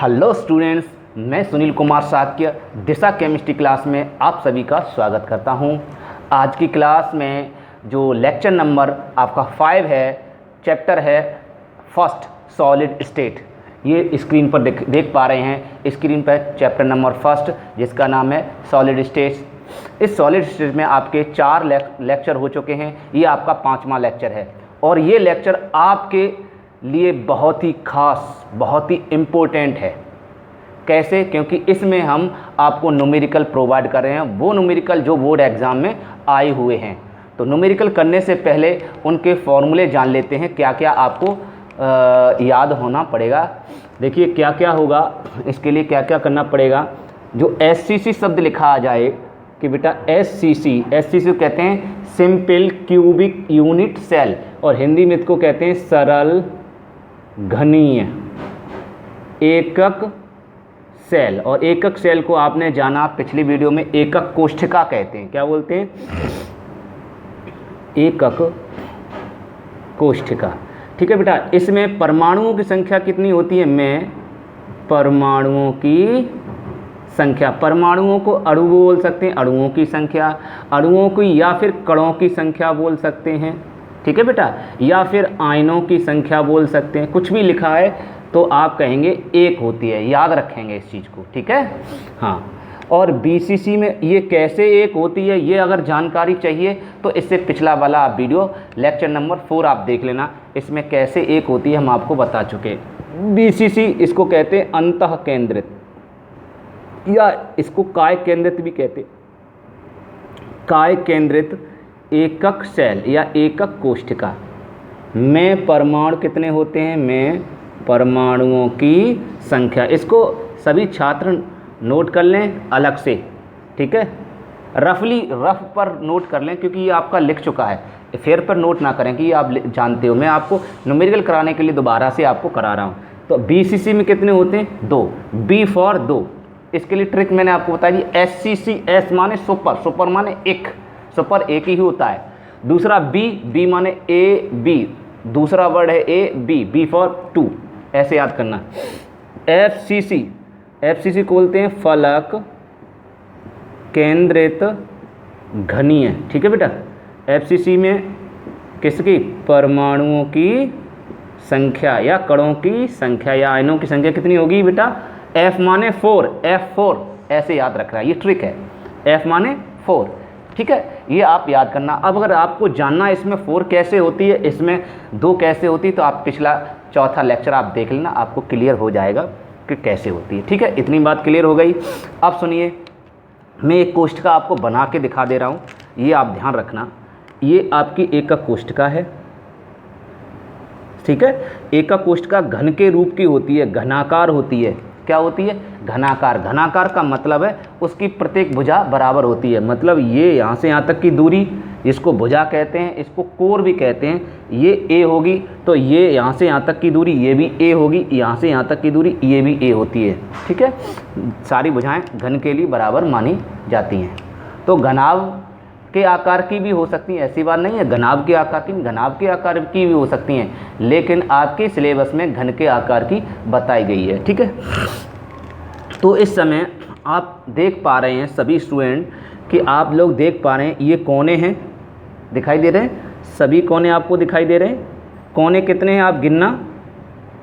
Hello students, मैं सुनील कुमार साक्य दिशा chemistry class में आप सभी का स्वागत करता हूं। आज की क्लास में जो लेक्चर नंबर आपका 5 है, चैप्टर है फर्स्ट सॉलिड स्टेट। ये स्क्रीन पर देख पा रहे हैं, स्क्रीन पर चैप्टर नंबर फर्स्ट जिसका नाम है सॉलिड स्टेट। इस सॉलिड स्टेट में आपके 4 लेक्चर हो चुके हैं, ये आपका 5वां लेक्चर है और ये लेक्चर आपके लिए बहुत ही खास, बहुत ही इम्पोर्टेंट है। कैसे? क्योंकि इसमें हम आपको न्यूमेरिकल प्रोवाइड कर रहे हैं, वो न्यूमेरिकल जो बोर्ड एग्ज़ाम में आए हुए हैं। तो न्यूमेरिकल करने से पहले उनके फॉर्मूले जान लेते हैं, क्या क्या आपको याद होना पड़ेगा। देखिए क्या क्या होगा, इसके लिए क्या क्या करना पड़ेगा। जो SCC शब्द लिखा आ जाए कि बेटा SCC कहते हैं सिंपल क्यूबिक यूनिट सेल, और हिंदी में इसको कहते हैं सरल घनीय एकक सेल। और एकक सेल को आपने जाना पिछली वीडियो में, एकक कोष्ठिका कहते हैं। क्या बोलते हैं? एकक कोष्ठिका। ठीक है बेटा, इसमें परमाणुओं की संख्या कितनी होती है? में परमाणुओं की संख्या, परमाणुओं को अणु बोल सकते हैं, अणुओं की संख्या, अणुओं की या फिर कणों की संख्या बोल सकते हैं। ठीक है बेटा, या फिर आयनों की संख्या बोल सकते हैं। कुछ भी लिखा है तो आप कहेंगे एक होती है, याद रखेंगे इस चीज़ को। ठीक है, हाँ। और BCC में ये कैसे एक होती है, ये अगर जानकारी चाहिए तो इससे पिछला वाला आप वीडियो लेक्चर नंबर 4 आप देख लेना, इसमें कैसे एक होती है हम आपको बता चुके। BCC इसको कहते हैं अंतः केंद्रित, या इसको काय केंद्रित भी कहते, काय केंद्रित एकक सेल या एकक कोष्ठिका। में परमाणु कितने होते हैं? में परमाणुओं की संख्या। इसको सभी छात्र नोट कर लें अलग से, ठीक है, रफ पर नोट कर लें, क्योंकि ये आपका लिख चुका है, फेर पर नोट ना करें कि ये आप जानते हो। मैं आपको न्यूमेरिकल कराने के लिए दोबारा से आपको करा रहा हूँ। तो BCC में कितने होते हैं? 2। B for 2। इसके लिए ट्रिक मैंने आपको बताई दी। SCC, S माने सुपर माने एक, सुपर एक ही होता है। दूसरा B माने AB, दूसरा वर्ड है B फॉर 2, ऐसे याद करना। FCC को बोलते हैं फलक केंद्रित घनीय। ठीक है बेटा, FCC में किसकी? परमाणुओं की संख्या या कणों की संख्या या आयनों की संख्या कितनी होगी बेटा? F माने 4, F4 ऐसे याद रखना है, ये ट्रिक है। F माने 4, ठीक है, ये आप याद करना। अब अगर आपको जानना इसमें 4 कैसे होती है, इसमें 2 कैसे होती है, तो आप पिछला चौथा लेक्चर आप देख लेना, आपको क्लियर हो जाएगा कि कैसे होती है। ठीक है, इतनी बात क्लियर हो गई। अब सुनिए, मैं एक कोष्ठिका आपको बना के दिखा दे रहा हूँ, ये आप ध्यान रखना। ये आपकी एकक कोष्ठिका है, ठीक है। एकक कोष्ठिका घन के रूप की होती है, घनाकार होती है। क्या होती है? घनाकार। घनाकार का मतलब है उसकी प्रत्येक भुजा बराबर होती है। मतलब ये यहाँ से यहाँ तक की दूरी, इसको भुजा कहते हैं, इसको कोर भी कहते हैं। ये A होगी तो ये यहाँ से यहाँ तक की दूरी ये भी A होगी, यहाँ से यहाँ तक की दूरी ये भी A होती है। ठीक है, सारी भुजाएं घन के लिए बराबर मानी जाती हैं। तो घनाभ के आकार की भी हो सकती हैं, ऐसी बात नहीं है। घनाभ के आकार की भी हो सकती हैं, लेकिन आपके सिलेबस में घन के आकार की बताई गई है। ठीक है, तो इस समय आप देख पा रहे हैं सभी स्टूडेंट कि आप लोग देख पा रहे हैं ये कोने हैं, दिखाई दे रहे हैं, सभी कोने आपको दिखाई दे रहे हैं। कोने कितने हैं आप गिनना?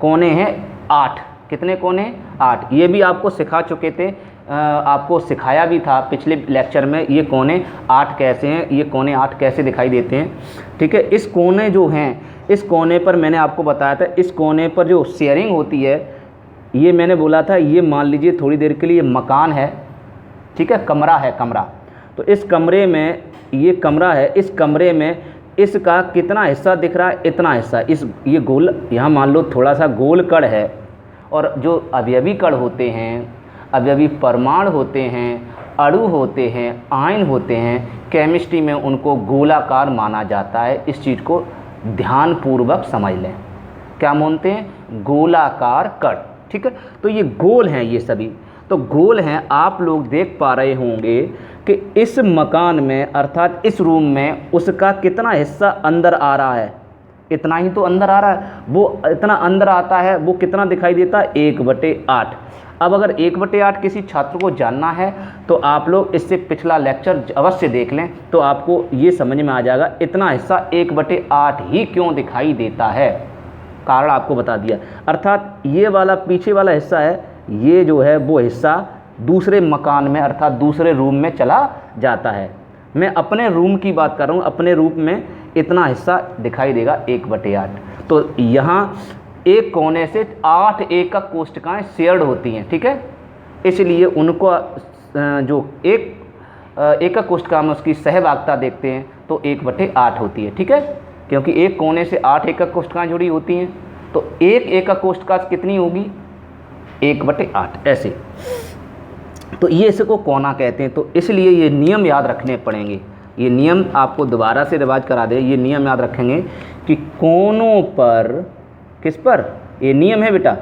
कोने हैं 8। कितने कोने हैं? 8। ये भी आपको सिखा चुके थे, आपको सिखाया भी था पिछले लेक्चर में। ये कोने 8 कैसे हैं, ये कोने 8 कैसे दिखाई देते हैं। ठीक है, इस कोने जो हैं, इस कोने पर मैंने आपको बताया था, इस कोने पर जो शेयरिंग होती है, ये मैंने बोला था, ये मान लीजिए थोड़ी देर के लिए मकान है, ठीक है, कमरा है, कमरा। तो इस कमरे में, ये कमरा है, इस कमरे में इसका कितना हिस्सा दिख रहा है? इतना हिस्सा। ये गोल, यहाँ मान लो थोड़ा सा गोल कण है, और जो अवयवी कण होते हैं, अवयवी परमाणु होते हैं, अणु होते हैं, आयन होते हैं, केमिस्ट्री में उनको गोलाकार माना जाता है। इस चीज़ को ध्यानपूर्वक समझ लें। क्या मानते हैं? गोलाकार कण। ठीक है, तो ये गोल हैं, ये सभी तो गोल हैं। आप लोग देख पा रहे होंगे कि इस मकान में, अर्थात इस रूम में, उसका कितना हिस्सा अंदर आ रहा है? इतना ही तो अंदर आ रहा है, वो इतना अंदर आता है, वो कितना दिखाई देता है 1/8। अब अगर 1/8 किसी छात्र को जानना है तो आप लोग इससे पिछला लेक्चर अवश्य देख लें, तो आपको ये समझ में आ जाएगा इतना हिस्सा 1/8 ही क्यों दिखाई देता है, कारण आपको बता दिया। अर्थात ये वाला पीछे वाला हिस्सा है, ये जो है वो हिस्सा दूसरे मकान में अर्थात दूसरे रूम में चला जाता है। मैं अपने रूम की बात कर रहा हूँ, अपने रूम में इतना हिस्सा दिखाई देगा 1/8। तो यहाँ एक कोने से 8 एकक कोष्ठकाएँ शेयर्ड होती हैं, ठीक है, इसलिए उनको जो एक एकक कोष्ठका में उसकी सहभागिता देखते हैं तो 1/8 होती है, ठीक है, क्योंकि एक कोने से 8 एकक कोष्ठकाएँ जुड़ी होती हैं, तो एक एकक कोष्ठका कितनी होगी 1/8 ऐसे। तो ये इसको कोना कहते हैं। तो इसलिए ये नियम याद रखने पड़ेंगे, ये नियम आपको दोबारा से रिवाज करा दे। ये नियम याद रखेंगे कि कोनों पर, किस पर, ये नियम है बेटा,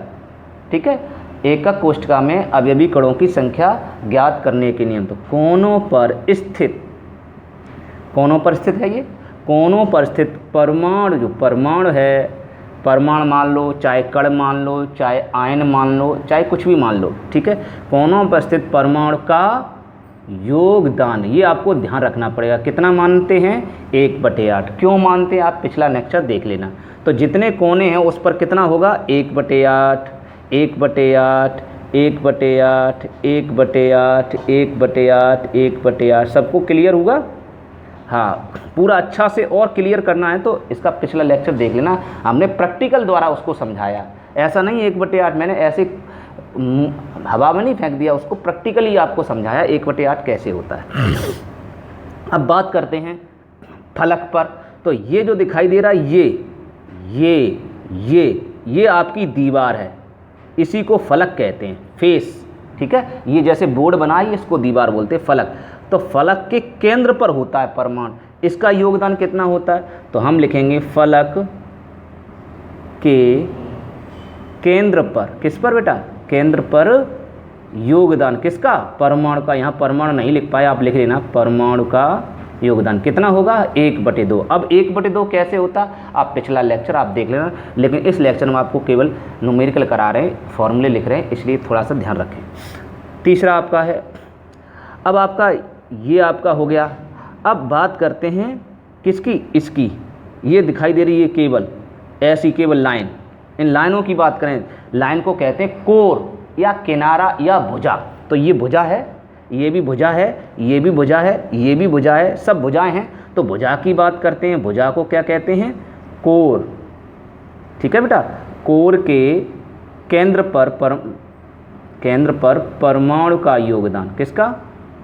ठीक है, एकक कोष्ठका में अवयवी कणों की संख्या ज्ञात करने के नियम। तो कोनों पर स्थित, कोनों पर स्थित है, ये कोनों पर स्थित परमाणु, जो परमाणु है, परमाणु मान लो, चाहे कण मान लो, चाहे आयन मान लो, चाहे कुछ भी मान लो, ठीक है, कोनों पर स्थित परमाणु का योगदान, ये आपको ध्यान रखना पड़ेगा। कितना मानते हैं 1/8। क्यों मानते हैं आप पिछला लेक्चर देख लेना। तो जितने कोने हैं उस पर कितना होगा 1/8, 1/8, 1/8, 1/8, 1/8, 1/8। सबको क्लियर होगा? हाँ, पूरा अच्छा से और क्लियर करना है तो इसका पिछला लेक्चर देख लेना, हमने प्रैक्टिकल द्वारा उसको समझाया। ऐसा नहीं 1/8 मैंने ऐसे हवा में नहीं फेंक दिया, उसको प्रैक्टिकली आपको समझाया 1/8 कैसे होता है। अब बात करते हैं फलक पर। तो ये जो दिखाई दे रहा है ये आपकी दीवार है, इसी को फलक कहते हैं, फेस, ठीक है। ये जैसे बोर्ड बना है इसको दीवार बोलते हैं, फलक। तो फलक के केंद्र पर होता है परमाणु, इसका योगदान कितना होता है? तो हम लिखेंगे फलक के केंद्र पर, किस पर बेटा? केंद्र पर योगदान किसका? परमाणु का। यहाँ परमाणु नहीं लिख पाए, आप लिख लेना परमाणु का योगदान कितना होगा 1/2। अब 1/2 कैसे होता, आप पिछला लेक्चर आप देख लेना, लेकिन इस लेक्चर में आपको केवल न्यूमेरिकल करा रहे हैं, फॉर्मूले लिख रहे हैं, इसलिए थोड़ा सा ध्यान रखें। तीसरा आपका है, अब आपका ये आपका हो गया। अब बात करते हैं किसकी? इसकी, ये दिखाई दे रही है केबल, ऐसी केबल लाइन। इन लाइनों की बात करें, लाइन को कहते हैं कोर या किनारा या भुजा। तो ये भुजा है, ये भी भुजा है, ये भी भुजा है, ये भी भुजा है, सब भुजाएं हैं। तो भुजा की बात करते हैं, भुजा को क्या कहते हैं? कोर, ठीक है बेटा। कोर के केंद्र पर परमाणु का योगदान, किसका?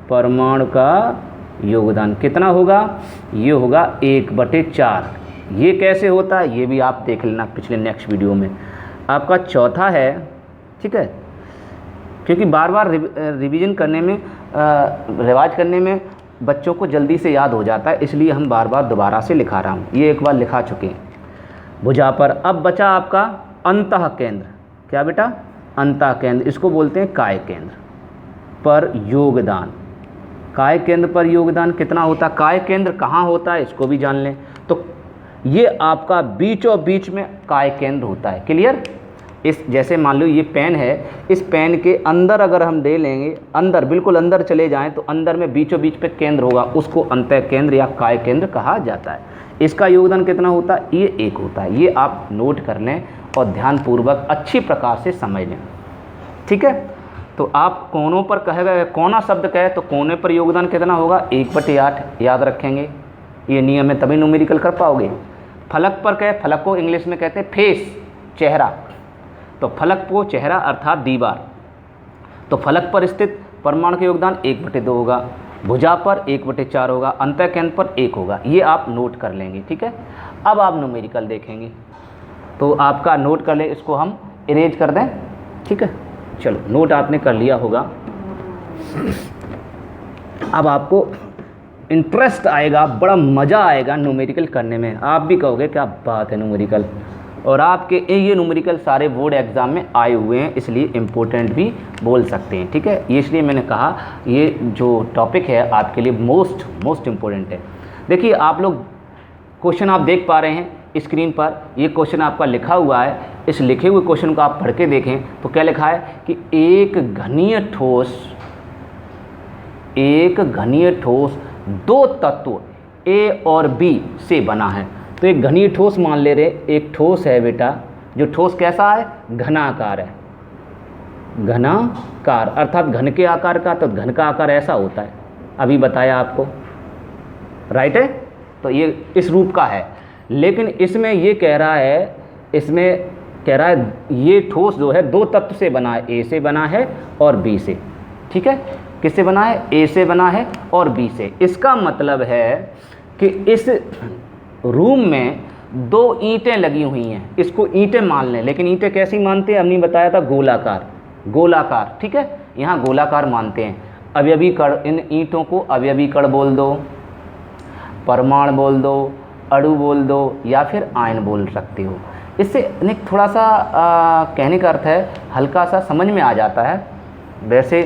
परमाणु का योगदान कितना होगा? ये होगा 1/4। ये कैसे होता है ये भी आप देख लेना पिछले नेक्स्ट वीडियो में। आपका चौथा है, ठीक है, क्योंकि बार बार रिवीजन करने में, रिवाज करने में बच्चों को जल्दी से याद हो जाता है, इसलिए हम बार बार दोबारा से लिखा रहा हूँ। ये एक बार लिखा चुके हैं भुजा पर। अब बचा आपका अंतः केंद्र, क्या बेटा? अंतः केंद्र, इसको बोलते हैं काय केंद्र पर योगदान। काय केंद्र पर योगदान कितना होता है? काय केंद्र कहाँ होता है इसको भी जान लें। तो ये आपका बीचों बीच में काय केंद्र होता है, क्लियर। इस जैसे मान लो ये पेन है, इस पेन के अंदर अगर हम दे लेंगे, अंदर बिल्कुल अंदर चले जाएं तो अंदर में बीचों बीच पे केंद्र होगा, उसको अंतः केंद्र या काय केंद्र कहा जाता है। इसका योगदान कितना होता है? ये 1 होता है। ये आप नोट कर लें और ध्यानपूर्वक अच्छी प्रकार से समझ लें, ठीक है। तो आप कोनों पर कहेगा, कोना शब्द कहे तो कोने पर योगदान कितना होगा 1/8, याद रखेंगे। ये नियम है तभी न्यूमेरिकल कर पाओगे। फलक पर कहे, फलक को इंग्लिश में कहते हैं फेस, चेहरा। तो फलक को चेहरा अर्थात दीवार। तो फलक पर स्थित परमाणु का योगदान 1/2 होगा, भुजा पर 1/4 होगा, अंतः केंद्र पर 1 होगा। ये आप नोट कर लेंगे, ठीक है। अब आप न्यूमेरिकल देखेंगे तो आपका नोट कर ले, इसको हम इरेज कर दें, ठीक है। चलो, नोट आपने कर लिया होगा। अब आपको इंटरेस्ट आएगा, बड़ा मज़ा आएगा न्यूमेरिकल करने में। आप भी कहोगे क्या बात है न्यूमेरिकल। और आपके ये न्यूमेरिकल सारे बोर्ड एग्ज़ाम में आए हुए हैं, इसलिए इम्पोर्टेंट भी बोल सकते हैं, ठीक है। ये इसलिए मैंने कहा ये जो टॉपिक है आपके लिए मोस्ट इम्पोर्टेंट है। देखिए आप लोग क्वेश्चन आप देख पा रहे हैं, स्क्रीन पर ये क्वेश्चन आपका लिखा हुआ है, इस लिखे हुए क्वेश्चन को आप पढ़ के देखें तो क्या लिखा है कि एक घनीय ठोस दो तत्व ए और बी से बना है। तो एक घनीय ठोस मान ले रहे, एक ठोस है बेटा, जो ठोस कैसा है, घनाकार है, घनाकार अर्थात घन के आकार का, तो घन का आकार ऐसा होता है, अभी बताया आपको, राइट है। तो ये इस रूप का है, लेकिन इसमें ये कह रहा है, इसमें कह रहा है ये ठोस जो है दो तत्व से बना है, ए से बना है और बी से, ठीक है। किससे बना है, ए से बना है और बी से। इसका मतलब है कि इस रूम में दो ईंटें लगी हुई हैं, इसको ईंटें मान लें, लेकिन ईंटें कैसी मानते हैं, हमने बताया था गोलाकार, गोलाकार, ठीक है, यहाँ गोलाकार मानते हैं। अवयवी कण, इन ईंटों को अवयवी कण बोल दो, परमाणु बोल दो, अणु बोल दो, या फिर आयन बोल सकते हो। इससे थोड़ा सा कहने का अर्थ है हल्का सा समझ में आ जाता है। वैसे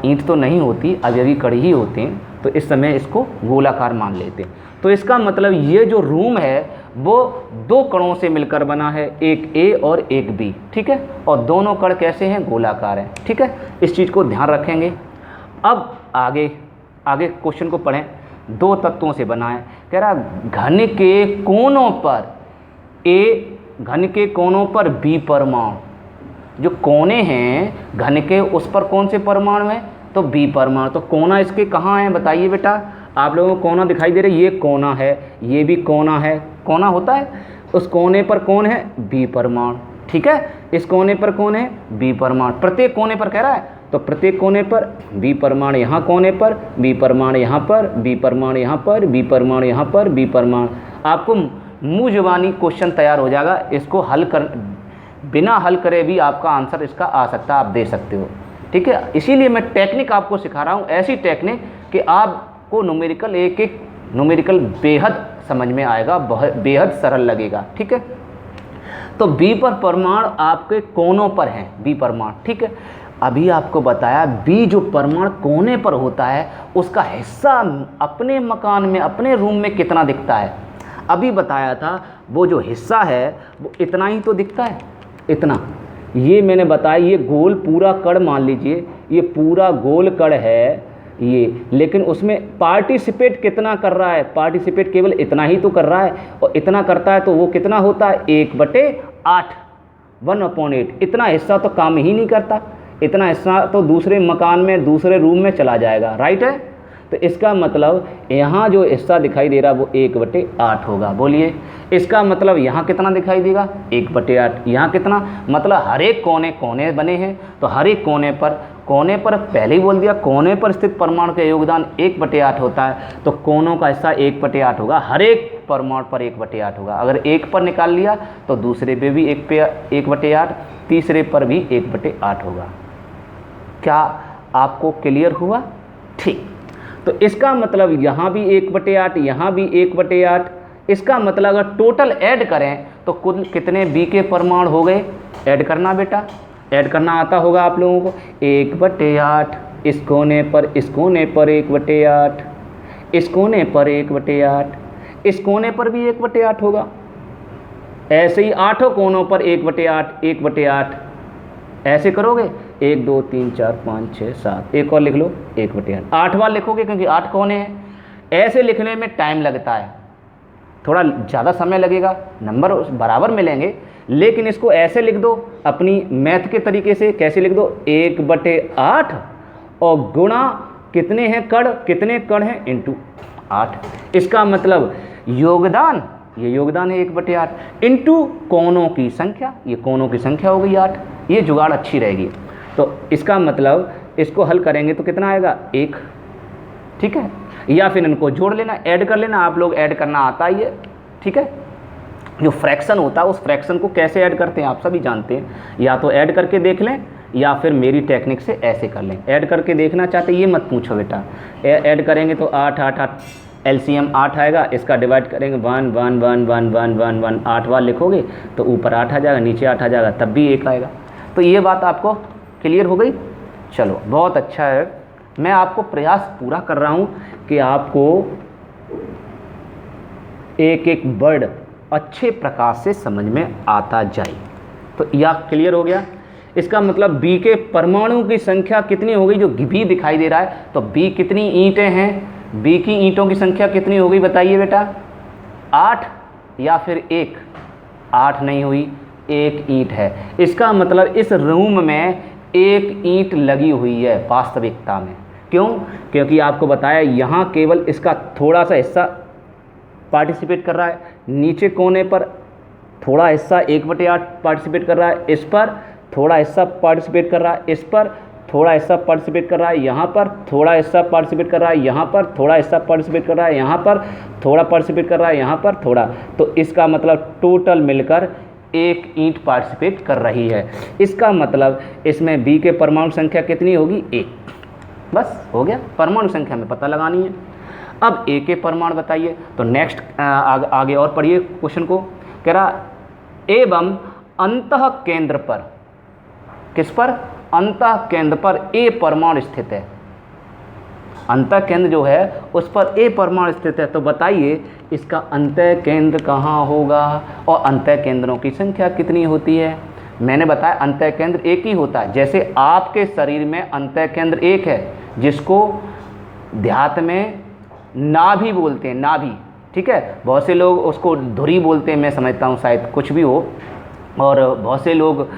ईंट तो नहीं होती, अवयवी कण ही होते हैं, तो इस समय इसको गोलाकार मान लेते हैं। तो इसका मतलब ये जो रूम है वो दो कणों से मिलकर बना है, एक ए और एक बी, ठीक है, और दोनों कण कैसे हैं, गोलाकार हैं, ठीक है। इस चीज़ को ध्यान रखेंगे। अब आगे क्वेश्चन को पढ़ें। दो तत्वों से बना है, कह रहा घन के कोनों पर ए, घन के कोनों पर बी परमाणु, जो कोने हैं घन के उस पर कौन से परमाणु हैं, तो बी परमाणु। तो कोना इसके कहाँ हैं बताइए बेटा, आप लोगों को कोना दिखाई दे रहा है, ये कोना है, ये भी कोना है, कोना होता है, उस कोने पर कौन है, बी परमाणु, ठीक है। इस कोने पर कौन है, बी परमाणु, प्रत्येक कोने पर कह रहा है, तो प्रत्येक कोने पर बी परमाणु, यहाँ कोने पर बी परमाणु, यहाँ पर बी परमाणु, यहाँ पर बी परमाणु, यहाँ पर बी परमाणु। आपको मुँह जुबानी क्वेश्चन तैयार हो जाएगा, इसको हल कर, बिना हल करे भी आपका आंसर इसका आ सकता है, आप दे सकते हो, ठीक है। इसीलिए मैं टेक्निक आपको सिखा रहा हूँ, ऐसी टेक्निक कि आपको न्यूमेरिकल एक एक न्यूमेरिकल बेहद समझ में आएगा, बहुत बेहद सरल लगेगा, ठीक है। तो बी पर परमाणु आपके कोनों पर हैं, बी परमाणु, ठीक है। अभी आपको बताया बी जो परमाणु कोने पर होता है उसका हिस्सा अपने मकान में, अपने रूम में कितना दिखता है, अभी बताया था। वो जो हिस्सा है वो इतना ही तो दिखता है, इतना, ये मैंने बताया, ये गोल पूरा कण मान लीजिए, ये पूरा गोल कण है ये, लेकिन उसमें पार्टिसिपेट कितना कर रहा है, पार्टिसिपेट केवल इतना ही तो कर रहा है, और इतना करता है तो वो कितना होता है, 1/8, 1/8। इतना हिस्सा तो काम ही नहीं करता, इतना हिस्सा तो दूसरे मकान में, दूसरे रूम में चला जाएगा, राइट है। तो इसका मतलब यहाँ जो हिस्सा दिखाई दे रहा है वो 1/8 होगा। बोलिए, इसका मतलब यहाँ कितना दिखाई देगा, 1/8। यहाँ कितना, मतलब हर एक कोने बने हैं, तो हर एक कोने पर पहले ही बोल दिया, कोने पर स्थित परमाणु का योगदान 1/8 होता है, तो कोनों का हिस्सा 1/8 होगा, हर एक परमाणु पर 1/8 होगा। अगर एक पर निकाल लिया तो दूसरे पे भी 1/8, तीसरे पर भी 1/8 होगा। क्या आपको क्लियर हुआ, ठीक। तो इसका मतलब यहाँ भी 1/8, यहाँ भी 1/8। इसका मतलब अगर टोटल ऐड करें तो कुल कितने बी के परमाणु हो गए, ऐड करना बेटा, ऐड करना आता होगा आप लोगों को। 1/8, इस कोने पर 1/8, इस कोने पर 1/8, इस कोने पर भी 1/8 होगा। ऐसे ही 8 कोनों पर 1/8, 1/8 ऐसे करोगे, 1 2 3 4 5 6 7, एक और लिख लो 1/8, 8 बार लिखोगे क्योंकि 8 कोने हैं। ऐसे लिखने में टाइम लगता है, थोड़ा ज़्यादा समय लगेगा, नंबर बराबर मिलेंगे, लेकिन इसको ऐसे लिख दो अपनी मैथ के तरीके से। कैसे लिख दो, 1/8 और गुणा कितने हैं कण, कितने कण हैं, इंटू 8। इसका मतलब योगदान, ये योगदान है 1/8 इंटू कोनों की संख्या, ये कोनों की संख्या हो गई 8। ये जुगाड़ अच्छी रहेगी। तो इसका मतलब इसको हल करेंगे तो कितना आएगा, 1, ठीक है। या फिर इनको जोड़ लेना, ऐड कर लेना, आप लोग ऐड करना आता ही है, ठीक है। जो फ्रैक्शन होता है उस फ्रैक्शन को कैसे ऐड करते हैं आप सभी जानते हैं, या तो ऐड करके देख लें या फिर मेरी टेक्निक से ऐसे कर लें। ऐड करके देखना चाहते ये मत पूछो बेटा, ऐड करेंगे तो 8 8 8 LCM 8 आएगा, इसका डिवाइड करेंगे 1 1 1 1 1 1 1, 8 बार लिखोगे तो ऊपर 8 आ जाएगा, नीचे 8 आ जाएगा, तब भी 1 आएगा। तो ये बात आपको क्लियर हो गई, चलो बहुत अच्छा है। मैं आपको प्रयास पूरा कर रहा हूँ कि आपको एक एक वर्ड अच्छे प्रकार से समझ में आता जाए। तो यह क्लियर हो गया। इसका मतलब बी के परमाणु की संख्या कितनी हो गई, जो बी दिखाई दे रहा है, तो बी कितनी ईंटें हैं, बी की ईंटों की संख्या कितनी हो गई बताइए बेटा, 8 या फिर 1? 8 नहीं हुई, 1 ईंट है। इसका मतलब इस रूम में 1 ईंट लगी हुई है वास्तविकता में। क्यों? क्योंकि आपको बताया यहाँ केवल इसका थोड़ा सा हिस्सा पार्टिसिपेट कर रहा है, नीचे कोने पर थोड़ा हिस्सा 1/8 पार्टिसिपेट कर रहा है, इस पर थोड़ा हिस्सा पार्टिसिपेट कर रहा है, इस पर थोड़ा हिस्सा पार्टिसिपेट कर रहा है, यहाँ पर थोड़ा हिस्सा पार्टिसिपेट कर रहा है, यहाँ पर थोड़ा हिस्सा पार्टिसिपेट कर रहा है, यहाँ पर थोड़ा पार्टिसिपेट कर रहा है, यहाँ पर थोड़ा। तो इसका मतलब टोटल मिलकर 1 ईंट पार्टिसिपेट कर रही है। इसका मतलब इसमें बी के परमाणु संख्या कितनी होगी, 1। बस हो गया, परमाणु संख्या में पता लगानी है। अब ए के परमाणु बताइए। तो नेक्स्ट आगे और पढ़िए क्वेश्चन को। कह रहा एवं अंतः केंद्र पर, किस पर, अंतः केंद्र पर ए परमाणु स्थित है। अंतः केंद्र जो है उस पर ए परमाणु स्थित है। तो बताइए इसका अंतः केंद्र कहाँ होगा और अंतः केंद्रों की संख्या कितनी होती है। मैंने बताया अंतः केंद्र एक ही होता है। जैसे आपके शरीर में अंतः केंद्र एक है, जिसको देहात में नाभि बोलते हैं, नाभि, ठीक है। बहुत से लोग उसको धुरी बोलते हैं, मैं समझता हूँ शायद कुछ भी हो, और बहुत से लोग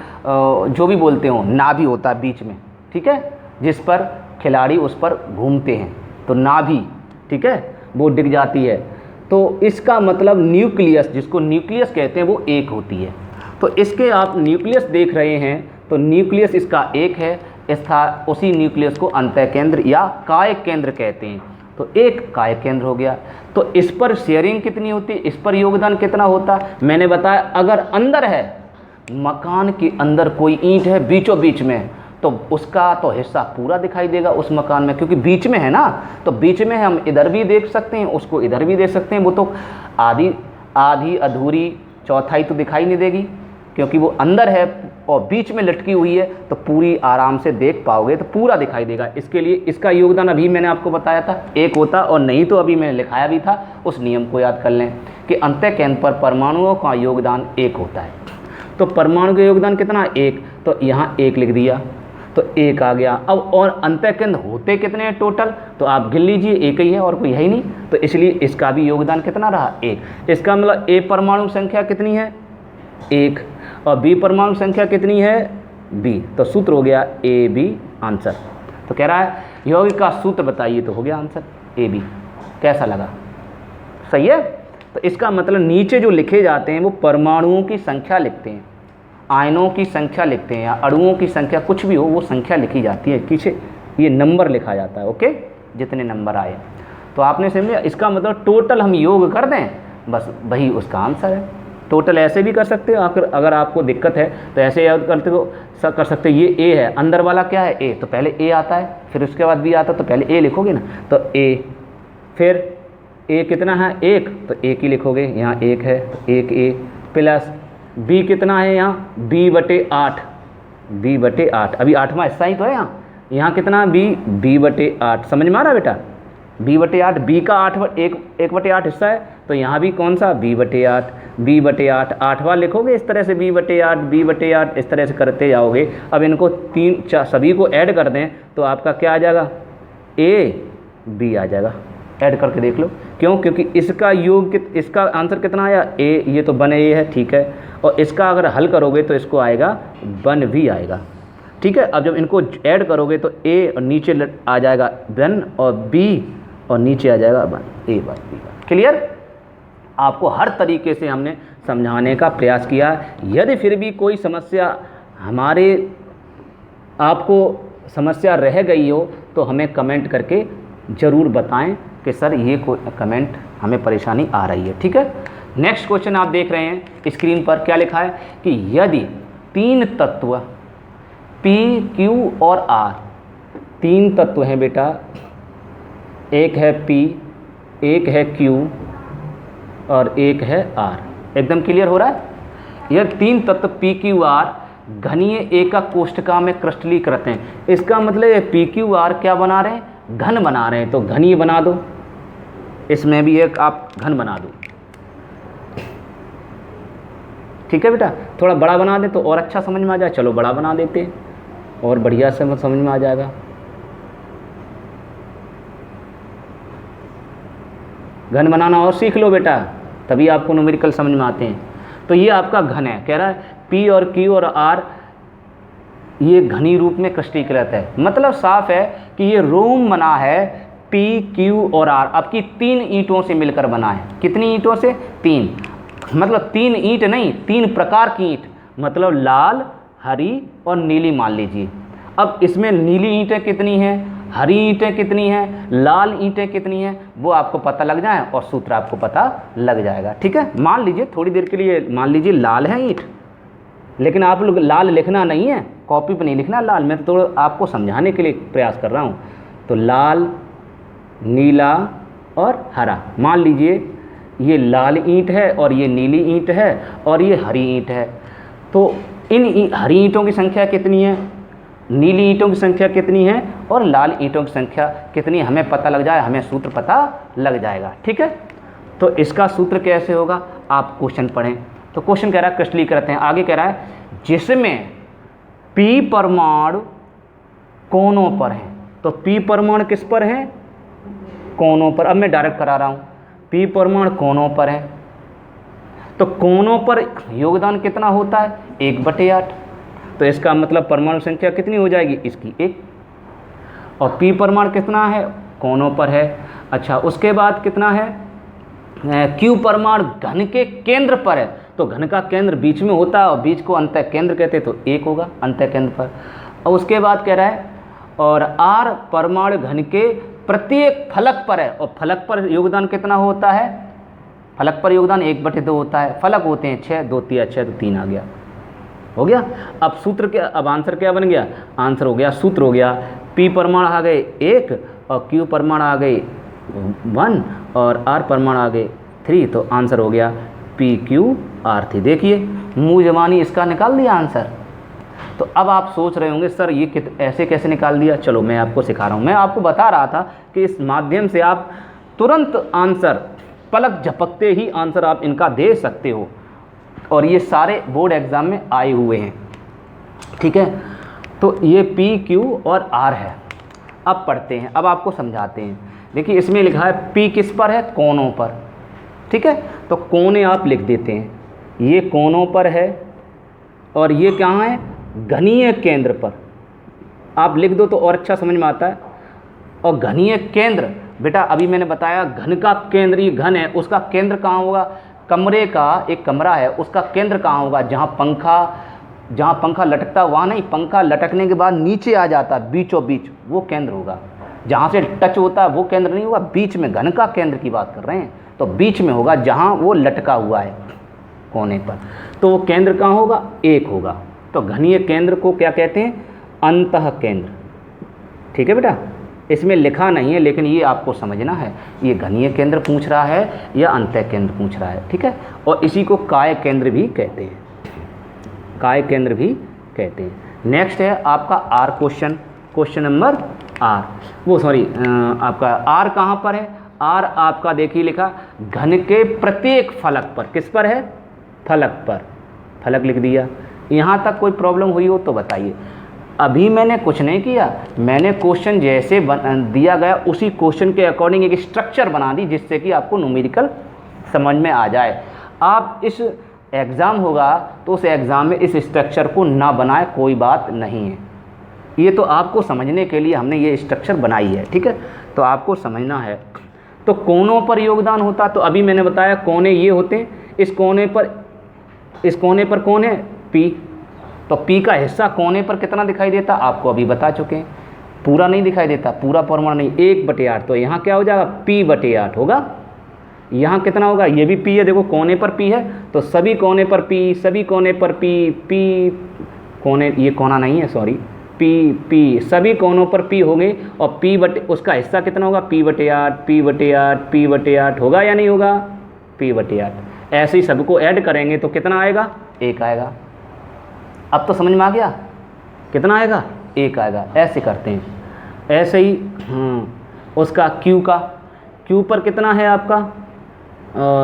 जो भी बोलते हो, नाभि होता है बीच में, ठीक है, जिस पर खिलाड़ी उस पर घूमते हैं, तो नाभि, ठीक है, वो डिग जाती है। तो इसका मतलब न्यूक्लियस, जिसको न्यूक्लियस कहते हैं, वो एक होती है। तो इसके आप न्यूक्लियस देख रहे हैं, तो न्यूक्लियस इसका एक है, इसका उसी न्यूक्लियस को अंतः केंद्र या काय केंद्र कहते हैं। तो एक काय केंद्र हो गया। तो इस पर शेयरिंग कितनी होती है, इस पर योगदान कितना होता है। मैंने बताया अगर अंदर है, मकान के अंदर कोई ईंट है बीचों बीच में, तो उसका तो हिस्सा पूरा दिखाई देगा उस मकान में, क्योंकि बीच में है ना। तो बीच में हम इधर भी देख सकते हैं, उसको इधर भी देख सकते हैं। वो तो आधी अधूरी चौथाई तो दिखाई नहीं देगी, क्योंकि वो अंदर है और बीच में लटकी हुई है, तो पूरी आराम से देख पाओगे, तो पूरा दिखाई देगा। इसके लिए इसका योगदान अभी मैंने आपको बताया था एक होता, और नहीं तो अभी मैंने लिखाया भी था, उस नियम को याद कर लें कि अंतः केंद्र पर परमाणुओं का योगदान 1 होता है। तो परमाणु का योगदान कितना, 1, तो यहाँ 1 लिख दिया, तो 1 आ गया। अब और अंतः केंद्र होते कितने हैं टोटल, तो आप गिन लीजिए, 1 ही है और कोई है ही नहीं, तो इसलिए इसका भी योगदान कितना रहा, 1। इसका मतलब ए परमाणु संख्या कितनी है, 1, और बी परमाणु संख्या कितनी है, बी। तो सूत्र हो गया ए बी आंसर। तो कह रहा है यौगिक का सूत्र बताइए, तो हो गया आंसर ए बी। कैसा लगा, सही है। तो इसका मतलब नीचे जो लिखे जाते हैं वो परमाणुओं की संख्या लिखते हैं, आयनों की संख्या लिखते हैं, या अणुओं की संख्या, कुछ भी हो वो संख्या लिखी जाती है, पीछे ये नंबर लिखा जाता है, ओके, जितने नंबर आए। तो आपने समझा, इसका मतलब टोटल हम योग कर दें, बस वही उसका आंसर है। टोटल ऐसे भी कर सकते हो, अगर आपको दिक्कत है तो ऐसे याद करते हो, कर सकते हो। ये ए है, अंदर वाला क्या है, ए, तो पहले ए आता है, फिर उसके बाद बी आता है, तो पहले ए लिखोगे ना, तो ए, फिर ए कितना है, 1, तो 1 ही लिखोगे, यहाँ 1 है तो 1 ए, प्लस बी कितना है यहाँ, b/8, b/8, अभी 8वां हिस्सा ही तो है यहाँ कितना b/8, समझ में आ रहा बेटा, b/8, बी का 1/8 हिस्सा है, तो यहाँ भी कौन सा b/8, 8वां लिखोगे इस तरह से, b/8 इस तरह से करते जाओगे। अब इनको 3 सभी को ऐड कर दें तो आपका क्या आ जाएगा, ए बी आ जाएगा। ऐड करके देख लो, क्यों, क्योंकि इसका योग इसका आंसर कितना आया, ए, ये तो 1 ए है, ठीक है, और इसका अगर हल करोगे तो इसको आएगा 1 भी आएगा, ठीक है। अब जब इनको ऐड करोगे तो ए और नीचे आ जाएगा 1 और बी, और नीचे आ जाएगा 1 ए बार बी। क्लियर। आपको हर तरीके से हमने समझाने का प्रयास किया। यदि फिर भी कोई समस्या आपको समस्या रह गई हो तो हमें कमेंट करके ज़रूर बताएं कि सर ये कोई कमेंट हमें परेशानी आ रही है, ठीक है। नेक्स्ट क्वेश्चन आप देख रहे हैं स्क्रीन पर, क्या लिखा है कि यदि 3 तत्व P, Q और R, 3 तत्व हैं बेटा, एक है P, एक है Q और एक है R। एकदम क्लियर हो रहा है। यह 3 तत्व P, Q, R घनीय एकक कोष्ठका में क्रिस्टलीकृत हैं। इसका मतलब P, Q, R क्या बना रहे हैं, घन बना रहे हैं। तो घनीय बना दो, इसमें भी एक आप घन बना दो। ठीक है बेटा, थोड़ा बड़ा बना दें तो और अच्छा समझ में आ जाए। चलो बड़ा बना देते हैं और बढ़िया से समझ में आ जाएगा। घन बनाना और सीख लो बेटा, तभी आपको न्यूमेरिकल समझ में आते हैं। तो ये आपका घन है, कह रहा है P और Q और R ये घनी रूप में क्रिस्टलीकृत है। मतलब साफ है कि ये रूम बना है P, Q और R आपकी 3 ईंटों से मिलकर बना है। कितनी ईंटों से? 3। मतलब 3 ईंट नहीं, 3 प्रकार की ईंट, मतलब लाल, हरी और नीली मान लीजिए। अब इसमें नीली ईंटें कितनी हैं, हरी ईंटें कितनी हैं, लाल ईंटें कितनी हैं, वो आपको पता लग जाए और सूत्र आपको पता लग जाएगा। ठीक है, मान लीजिए थोड़ी देर के लिए मान लीजिए लाल है ईंट, लेकिन आप लोग लाल लिखना नहीं है, कॉपी पर नहीं लिखना लाल, मैं तो थोड़ा आपको समझाने के लिए प्रयास कर रहा हूँ। तो लाल, नीला और हरा, मान लीजिए ये लाल ईंट है और ये नीली ईंट है और ये हरी ईंट है। तो इन हरी ईंटों की संख्या कितनी है, नीली ईंटों की संख्या कितनी है और लाल ईंटों की संख्या कितनी है, हमें पता लग जाए, हमें सूत्र पता लग जाएगा। ठीक है, तो इसका सूत्र कैसे होगा, आप क्वेश्चन पढ़ें। तो क्वेश्चन कह रहा है क्रिस्टलीकृत हैं, आगे कह रहा है जिसमें P परमाणु कोनों पर हैं। तो P परमाणु किस पर है, कोनों पर। अब मैं डायरेक्ट करा रहा हूँ, P परमाणु कोनों पर है, तो कोनों पर योगदान कितना होता है, 1/8। तो इसका मतलब परमाणु संख्या कितनी हो जाएगी, इसकी 1। और P परमाणु कितना है, कोनों पर है। अच्छा, उसके बाद कितना है, Q परमाणु घन के केंद्र पर है। तो घन का केंद्र बीच में होता है और बीच को अंतः केंद्र कहते हैं, तो 1 होगा अंतः केंद्र पर। और उसके बाद कह रहा है और R परमाणु घन के प्रत्येक फलक पर है। और फलक पर योगदान कितना होता है, फलक पर योगदान 1/2 होता है। फलक होते हैं 6, 2 3 6, तो 3 आ गया, हो गया। अब सूत्र क्या, अब आंसर क्या बन गया, आंसर हो गया, सूत्र हो गया P परमाणु आ गए 1 और Q परमाणु आ गए 1 और R परमाणु आ गए 3। तो आंसर हो गया PQR3। देखिए मुँह जबानी इसका निकाल दिया आंसर। तो अब आप सोच रहे होंगे सर ये ऐसे कैसे निकाल दिया। चलो मैं आपको सिखा रहा हूँ, मैं आपको बता रहा था कि इस माध्यम से आप तुरंत आंसर, पलक झपकते ही आंसर आप इनका दे सकते हो, और ये सारे बोर्ड एग्जाम में आए हुए हैं। ठीक है, तो ये P, Q और R है। अब पढ़ते हैं, अब आपको समझाते हैं। देखिए इसमें लिखा है P किस पर है, कोनों पर। ठीक है, तो कोने आप लिख देते हैं, ये कोनों पर है और ये कहाँ है, घनीय केंद्र पर। आप लिख दो तो और अच्छा समझ में आता है। और घनीय केंद्र, बेटा अभी मैंने बताया घन का केंद्र, ये घन है, उसका केंद्र कहाँ होगा, कमरे का, एक कमरा है उसका केंद्र कहाँ होगा, जहाँ पंखा लटकता वहाँ नहीं, पंखा लटकने के बाद नीचे आ जाता बीचों बीच, वो केंद्र होगा। जहाँ से टच होता है वो केंद्र नहीं होगा, बीच में, घन का केंद्र की बात कर रहे हैं, तो बीच में होगा जहाँ वो लटका हुआ है कोने पर। तो वो केंद्र कहाँ होगा, 1 होगा। तो घनीय केंद्र को क्या कहते हैं, अंतः केंद्र। ठीक है बेटा, इसमें लिखा नहीं है लेकिन ये आपको समझना है, ये घनीय केंद्र पूछ रहा है या अंतः केंद्र पूछ रहा है। ठीक है, और इसी को काय केंद्र भी कहते हैं, काय केंद्र भी कहते हैं। नेक्स्ट है आपका R question, question number R, वो सॉरी आपका आर कहाँ पर है, आर आपका देखिए लिखा घन के प्रत्येक फलक पर। किस पर है, फलक पर, फलक लिख दिया। यहाँ तक कोई प्रॉब्लम हुई हो तो बताइए। अभी मैंने कुछ नहीं किया, मैंने क्वेश्चन जैसे दिया गया उसी क्वेश्चन के अकॉर्डिंग एक स्ट्रक्चर बना दी जिससे कि आपको न्यूमेरिकल समझ में आ जाए। आप इस एग्ज़ाम होगा तो उस एग्ज़ाम में इस स्ट्रक्चर को ना बनाए, कोई बात नहीं है, ये तो आपको समझने के लिए हमने ये स्ट्रक्चर बनाई है। ठीक है, तो आपको समझना है। तो कोनों पर योगदान होता, तो अभी मैंने बताया कोने ये होते हैं, इस कोने पर कौन है, P। तो P का हिस्सा कोने पर कितना दिखाई देता, आपको अभी बता चुके हैं, पूरा नहीं दिखाई देता, पूरा परमाणु नहीं, 1/8। तो यहाँ क्या हो जाएगा, P/8 होगा। यहाँ कितना होगा, ये भी P है, देखो कोने पर P है, तो सभी कोने पर P, सभी कोने पर P, कोने, ये कोना नहीं है सॉरी, P, सभी कोनों पर P होंगे और उसका हिस्सा कितना होगा, P/8 होगा या नहीं होगा, P/8। ऐसे ही सबको ऐड करेंगे तो कितना आएगा, 1 आएगा। अब तो समझ में आ गया, कितना आएगा, 1 आएगा। ऐसे करते हैं, ऐसे ही उसका Q पर कितना है आपका,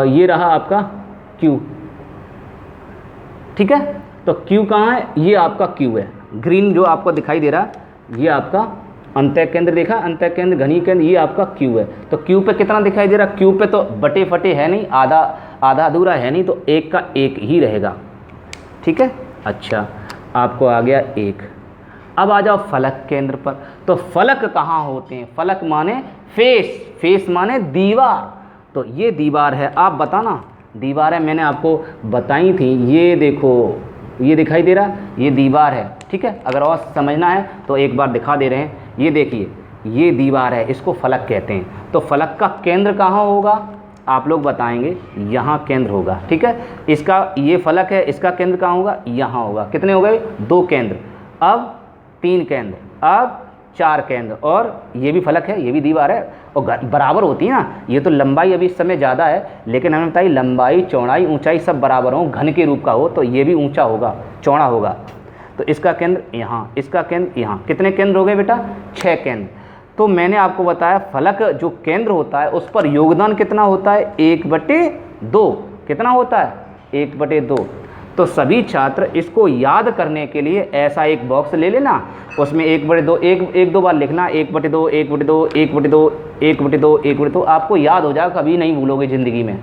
ये रहा आपका Q, ठीक है। तो Q कहाँ है, ये आपका Q है, ग्रीन जो आपको दिखाई दे रहा है ये आपका अंतः केंद्र, देखा अंतः केंद्र घनीय केंद्र, ये आपका Q है। तो Q पे कितना दिखाई दे रहा है, Q पे तो बटे फटे है नहीं, आधा आधा अधूरा है नहीं, तो एक का एक ही रहेगा, ठीक है। अच्छा आपको आ गया एक। अब आ जाओ फलक केंद्र पर। तो फलक कहाँ होते हैं, फलक माने फेस, फेस माने दीवार। तो ये दीवार है, आप बताना दीवार है, मैंने आपको बताई थी, ये देखो ये दिखाई दे रहा, ये दीवार है, ठीक है। अगर और समझना है तो एक बार दिखा दे रहे हैं, ये देखिए ये दीवार है, इसको फलक कहते हैं। तो फलक का केंद्र कहाँ होगा, आप लोग बताएंगे, यहाँ केंद्र होगा, ठीक है। इसका ये फलक है, इसका केंद्र कहाँ होगा, यहाँ होगा। कितने हो गए, 2 केंद्र, अब 3 केंद्र, अब 4 केंद्र, और ये भी फलक है, ये भी दीवार है, और बराबर होती है ना। ये तो लंबाई अभी इस समय ज़्यादा है, लेकिन हमें बताइए लंबाई चौड़ाई ऊंचाई सब बराबर हो, घन के रूप का हो, तो ये भी ऊंचा होगा, चौड़ा होगा। तो इसका केंद्र यहाँ, इसका केंद्र यहाँ, कितने केंद्र हो गए बेटा, 6 केंद्र। तो मैंने आपको बताया फलक जो केंद्र होता है उस पर योगदान कितना होता है, 1/2। कितना होता है, 1/2। तो सभी छात्र इसको याद करने के लिए ऐसा एक बॉक्स ले लेना, उसमें 1/2 एक दो बार लिखना, 1/2 1/2 1/2 1/2 1/2, आपको याद हो जाएगा, कभी नहीं भूलोगे ज़िंदगी में,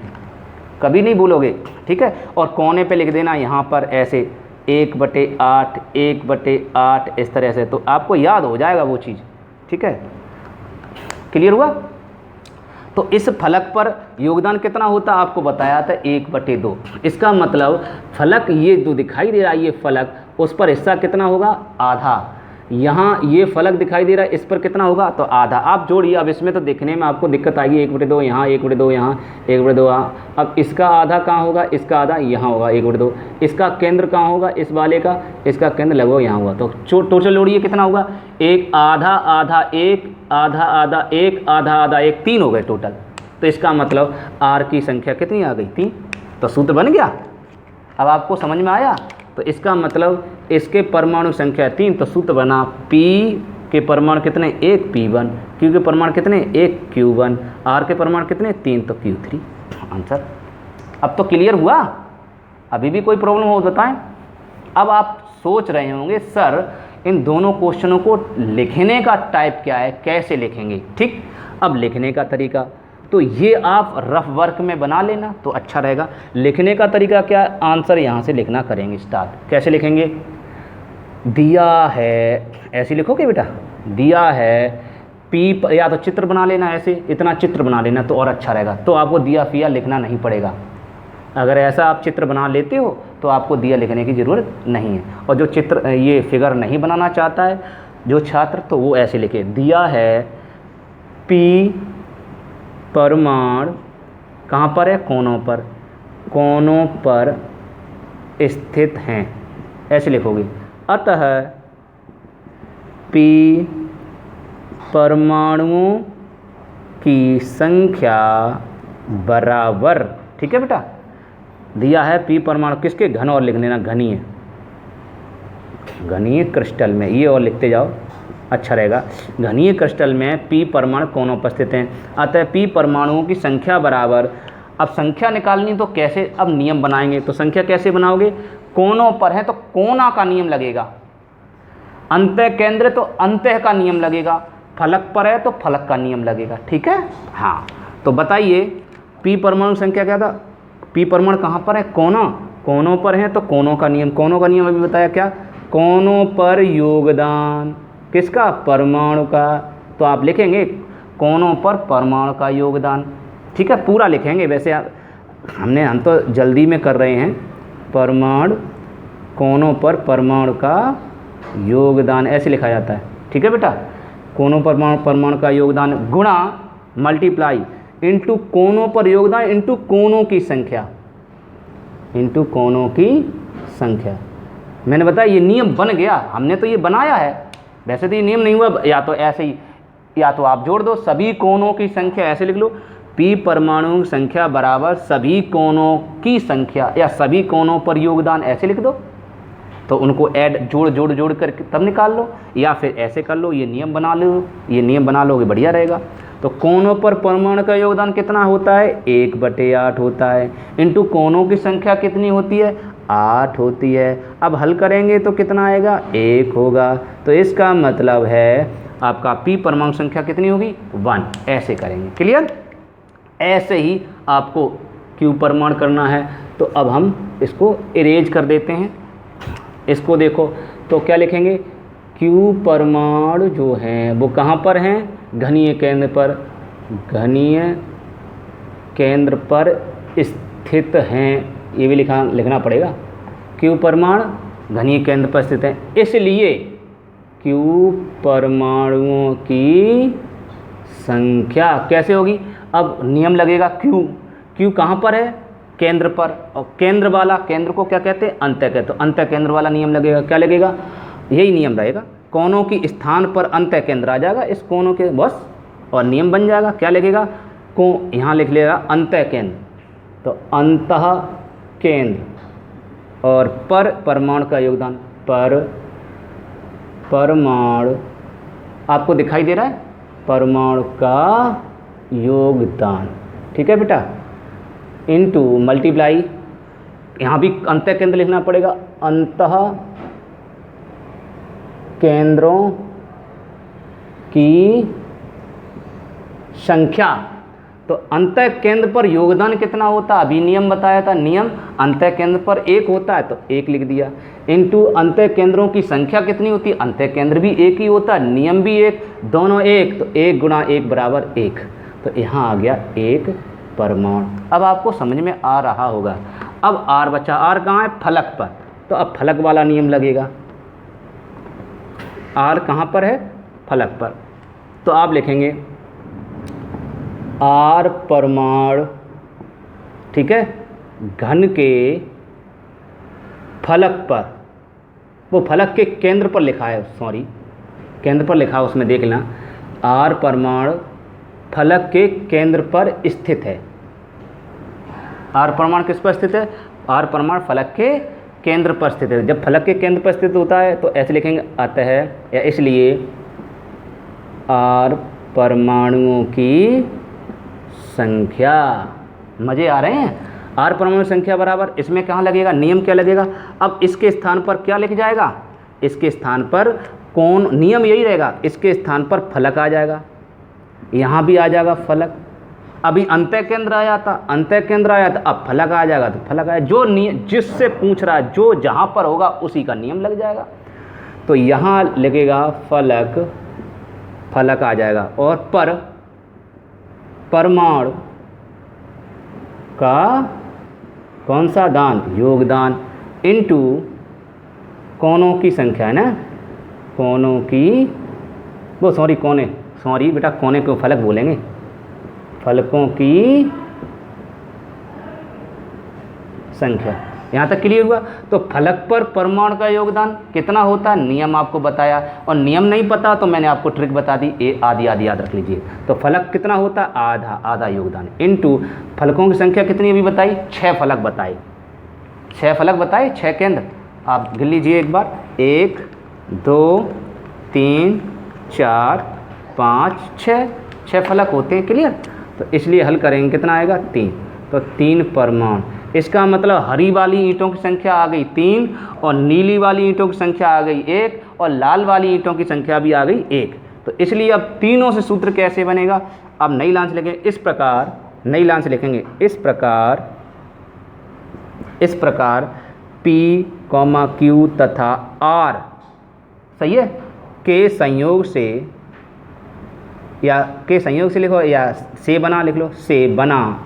कभी नहीं भूलोगे, ठीक है। और कोने पे लिख देना यहाँ पर ऐसे 1/8 1/8 इस तरह से, तो आपको याद हो जाएगा वो चीज़, ठीक है। क्लियर हुआ। तो इस फलक पर योगदान कितना होता है आपको बताया था, 1/2। इसका मतलब फलक ये जो दिखाई दे रहा है ये फलक, उस पर हिस्सा कितना होगा, आधा। यहाँ ये फलक दिखाई दे रहा है, इस पर कितना होगा, तो आधा। आप जोड़िए, अब इसमें तो देखने में आपको दिक्कत आएगी, 1/2 यहाँ, 1/2 यहाँ, 1/2 यहाँ। अब इसका आधा कहाँ होगा, इसका आधा यहाँ होगा 1/2। इसका केंद्र कहाँ होगा, इस वाले का, इसका केंद्र लगभग यहाँ होगा। तो टोटल जोड़िए कितना होगा, एक आधा आधा एक, आधा आधा एक, आधा आधा एक, 3 हो गए टोटल। तो इसका मतलब आर की संख्या कितनी आ गई, 3। तो सूत्र बन गया, अब आपको समझ में आया। तो इसका मतलब इसके परमाणु संख्या 3, तो सूत्र बना P के परमाणु कितने, 1 P1, Q के परमाणु कितने, 1 Q1, R के परमाणु कितने, 3, तो Q3 आंसर। अब तो क्लियर हुआ, अभी भी कोई प्रॉब्लम हो बताएं। अब आप सोच रहे होंगे सर इन दोनों क्वेश्चनों को लिखने का टाइप क्या है, कैसे लिखेंगे, ठीक। अब लिखने का तरीका तो ये आप रफ वर्क में बना लेना तो अच्छा रहेगा। लिखने का तरीका क्या है, आंसर यहाँ से लिखना करेंगे स्टार्ट। कैसे लिखेंगे, दिया है, ऐसे लिखोगे बेटा, दिया है पी, या तो चित्र बना लेना, ऐसे इतना चित्र बना लेना तो और अच्छा रहेगा, तो आपको दिया फिया लिखना नहीं पड़ेगा। अगर ऐसा आप चित्र बना लेते हो तो आपको दिया लिखने की ज़रूरत नहीं है। और जो चित्र ये फिगर नहीं बनाना चाहता है जो छात्र, तो वो ऐसे लिखे, दिया है पी परमाणु कहाँ पर है, कोनों पर स्थित हैं, ऐसे लिखोगे। अतः P परमाणुओं की संख्या बराबर, ठीक है बेटा। दिया है P परमाणु किसके, घन, और लिख लेना घनीय क्रिस्टल में, ये और लिखते जाओ अच्छा रहेगा। घनीय क्रिस्टल में P परमाणु कोनों पर स्थित हैं, अतः P परमाणुओं की संख्या बराबर। अब संख्या निकालनी तो कैसे, अब नियम बनाएंगे। तो संख्या कैसे बनाओगे, कोनों पर है तो कोना का नियम लगेगा, अंतः केंद्र तो अंतः का नियम लगेगा, फलक पर है तो फलक का नियम लगेगा, ठीक है। हाँ तो बताइए P परमाणु संख्या क्या था, P परमाणु कहाँ पर है, कोनों पर है तो कोनों का नियम अभी बताया क्या, कोनों पर योगदान किसका, परमाणु का। तो आप लिखेंगे कोनों पर परमाणु का योगदान, ठीक है, पूरा लिखेंगे। वैसे हम तो जल्दी में कर रहे हैं, परमाणु कोनों पर परमाणु का योगदान ऐसे लिखा जाता है, ठीक है बेटा। कोनों पर परमाणु का योगदान गुणा मल्टीप्लाई इंटू कोनों पर योगदान इंटू कोनों की संख्या, मैंने बताया ये नियम बन गया, हमने तो ये बनाया है। वैसे तो ये नियम नहीं हुआ, या तो ऐसे ही, या तो आप जोड़ दो सभी कोनों की संख्या, ऐसे लिख लो P परमाणु संख्या बराबर सभी कोनों की संख्या, या सभी कोनों पर योगदान ऐसे लिख दो। तो उनको ऐड जोड़ कर तब निकाल लो, या फिर ऐसे कर लो, ये नियम बना लोगे बढ़िया रहेगा। तो कोनों पर परमाणु का योगदान कितना होता है, 1/8 होता है, इंटू कोनों की संख्या कितनी होती है, 8 होती है। अब हल करेंगे तो कितना आएगा, 1 होगा। तो इसका मतलब है आपका P परमाणु संख्या कितनी होगी, 1। ऐसे करेंगे, क्लियर। ऐसे ही आपको Q परमाणु करना है। तो अब हम इसको इरेज कर देते हैं। इसको देखो तो क्या लिखेंगे, Q परमाणु जो हैं वो कहाँ पर हैं, घनीय केंद्र पर, घनीय केंद्र पर स्थित हैं। ये भी लिखना पड़ेगा, Q परमाणु घनीय केंद्र पर स्थित हैं। इसलिए Q परमाणुओं की संख्या कैसे होगी, अब नियम लगेगा Q कहाँ पर है, केंद्र पर, और केंद्र वाला, केंद्र को क्या कहते हैं, अंतः कहते हैं। तो अंतः केंद्र वाला नियम लगेगा, क्या लगेगा, यही नियम रहेगा, कोनों की स्थान पर अंतः केंद्र आ जाएगा इस कोनों के, बस, और नियम बन जाएगा। क्या लगेगा, को यहाँ लिख लेगा अंतः केंद्र, तो अंतः केंद्र, और पर परमाणु का योगदान, पर परमाणु आपको दिखाई दे रहा है, परमाणु का योगदान, ठीक है बेटा, इनटू मल्टीप्लाई, यहाँ भी अंतः केंद्र लिखना पड़ेगा, अंतः केंद्रों की संख्या। तो अंतः केंद्र पर योगदान कितना होता है, अभी नियम बताया था, नियम अंतः केंद्र पर 1 होता है, तो 1 लिख दिया, इनटू अंतः केंद्रों की संख्या कितनी होती है, अंतः केंद्र भी 1 ही होता है, नियम भी 1, दोनों 1, तो 1 गुणा 1 बराबर 1। तो यहाँ आ गया 1 परमाणु। अब आपको समझ में आ रहा होगा। अब R बचा, R कहाँ है, फलक पर, तो अब फलक वाला नियम लगेगा। R कहाँ पर है, फलक पर, तो आप लिखेंगे R परमाणु, ठीक है, घन के फलक पर, वो फलक के केंद्र पर लिखा है, सॉरी केंद्र पर लिखा है, उसमें देख लेना, R परमाणु फलक के केंद्र पर स्थित है। R परमाणु किस पर स्थित है, R परमाणु फलक के केंद्र पर स्थित है। जब फलक के केंद्र पर स्थित होता है तो ऐसे लिखेंगे, अतः या इसलिए R परमाणुओं की संख्या, मज़े आ रहे हैं, R परमाणु संख्या बराबर, इसमें कहाँ लगेगा, नियम क्या लगेगा, अब इसके स्थान पर क्या लिख जाएगा, इसके स्थान पर कौन, नियम यही रहेगा, इसके स्थान पर फलक आ जाएगा, यहाँ भी आ जाएगा फलक, अभी अंतः केंद्र आया था, अंतः केंद्र आया था, अब फलक आ जाएगा, तो फलक आया, जो नियम जिससे पूछ रहा है, जो जहाँ पर होगा उसी का नियम लग जाएगा। तो यहाँ लगेगा फलक, फलक आ जाएगा, और पर परमाणु का कौन सा दान, योगदान, इनटू कोनों की संख्या है ना, कोनों की, वो सॉरी कोने, सॉरी बेटा, कोने को फलक बोलेंगे, फलकों की संख्या। यहाँ तक क्लियर हुआ। तो फलक पर परमाणु का योगदान कितना होता है, नियम आपको बताया, और नियम नहीं पता तो मैंने आपको ट्रिक बता दी, ए आधी आधी याद रख लीजिए। तो फलक कितना होता है, आधा, आधा योगदान, इनटू फलकों की संख्या कितनी अभी बताई, 6 फलक बताए, 6 फलक बताए, 6 केंद्र, आप गिन लीजिए एक बार, 1 2 3 4 5 6 फलक होते हैं, क्लियर। तो इसलिए हल करेंगे, कितना आएगा, 3, तो 3 परमाणु। इसका मतलब हरी वाली ईंटों की संख्या आ गई 3, और नीली वाली ईंटों की संख्या आ गई 1, और लाल वाली ईंटों की संख्या भी आ गई 1। तो इसलिए अब तीनों से सूत्र कैसे बनेगा, अब नई लाइन से लिखेंगे इस प्रकार, नई लाइन से लिखेंगे इस प्रकार P, Q तथा R, सही है, के संयोग से, या के संयोग से लिखो, या से बना लिख लो, से बना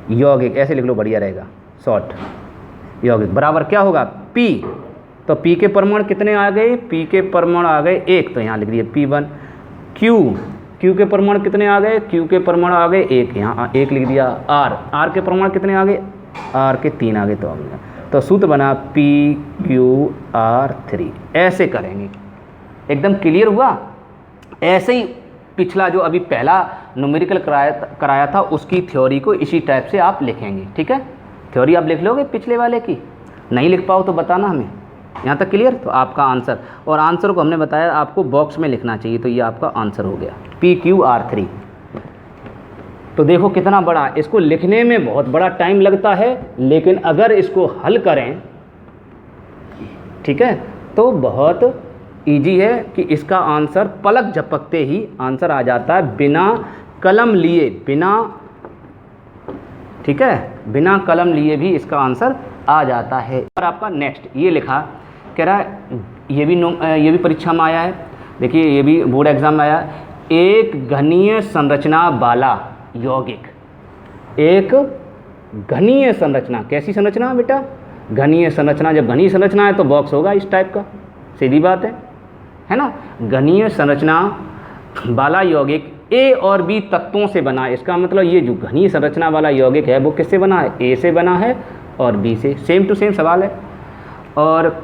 यौगिक, ऐसे लिख लो, बढ़िया रहेगा, शॉर्ट यौगिक बराबर क्या होगा, P। तो P के परमाणु कितने आ गए, P के परमाणु आ गए 1, तो यहाँ लिख दिए P1। Q के परमाणु कितने आ गए, Q के परमाणु आ गए 1, यहाँ 1 लिख दिया। R के परमाणु कितने आ गए, R के 3 आ गए, तो सूत्र बना PQR3। ऐसे करेंगे, एकदम क्लियर हुआ। ऐसे ही पिछला जो अभी पहला न्यूमेरिकल कराया था उसकी थ्योरी को इसी टाइप से आप लिखेंगे, ठीक है। थ्योरी आप लिख लोगे पिछले वाले की, नहीं लिख पाओ तो बताना हमें। यहाँ तक क्लियर। तो आपका आंसर, और आंसर को हमने बताया आपको बॉक्स में लिखना चाहिए, तो ये आपका आंसर हो गया PQR3। तो देखो कितना बड़ा, इसको लिखने में बहुत बड़ा टाइम लगता है, लेकिन अगर इसको हल करें, ठीक है, तो बहुत इजी है कि इसका आंसर पलक झपकते ही आंसर आ जाता है, बिना कलम लिए, बिना, ठीक है, बिना कलम लिए भी इसका आंसर आ जाता है। और आपका नेक्स्ट ये लिखा, कह रहा है ये भी परीक्षा में आया है, देखिए ये भी बोर्ड एग्जाम में आया, एक घनीय संरचना वाला यौगिक, एक घनीय संरचना, कैसी संरचना बेटा, घनीय संरचना, जब घनीय संरचना है तो बॉक्स होगा इस टाइप का, सीधी बात है ना। घनीय संरचना वाला यौगिक ए और बी तत्वों से बना है, इसका मतलब ये जो घनीय संरचना वाला यौगिक है वो किससे बना है, ए से बना है और बी से, सेम टू सेम सवाल है। और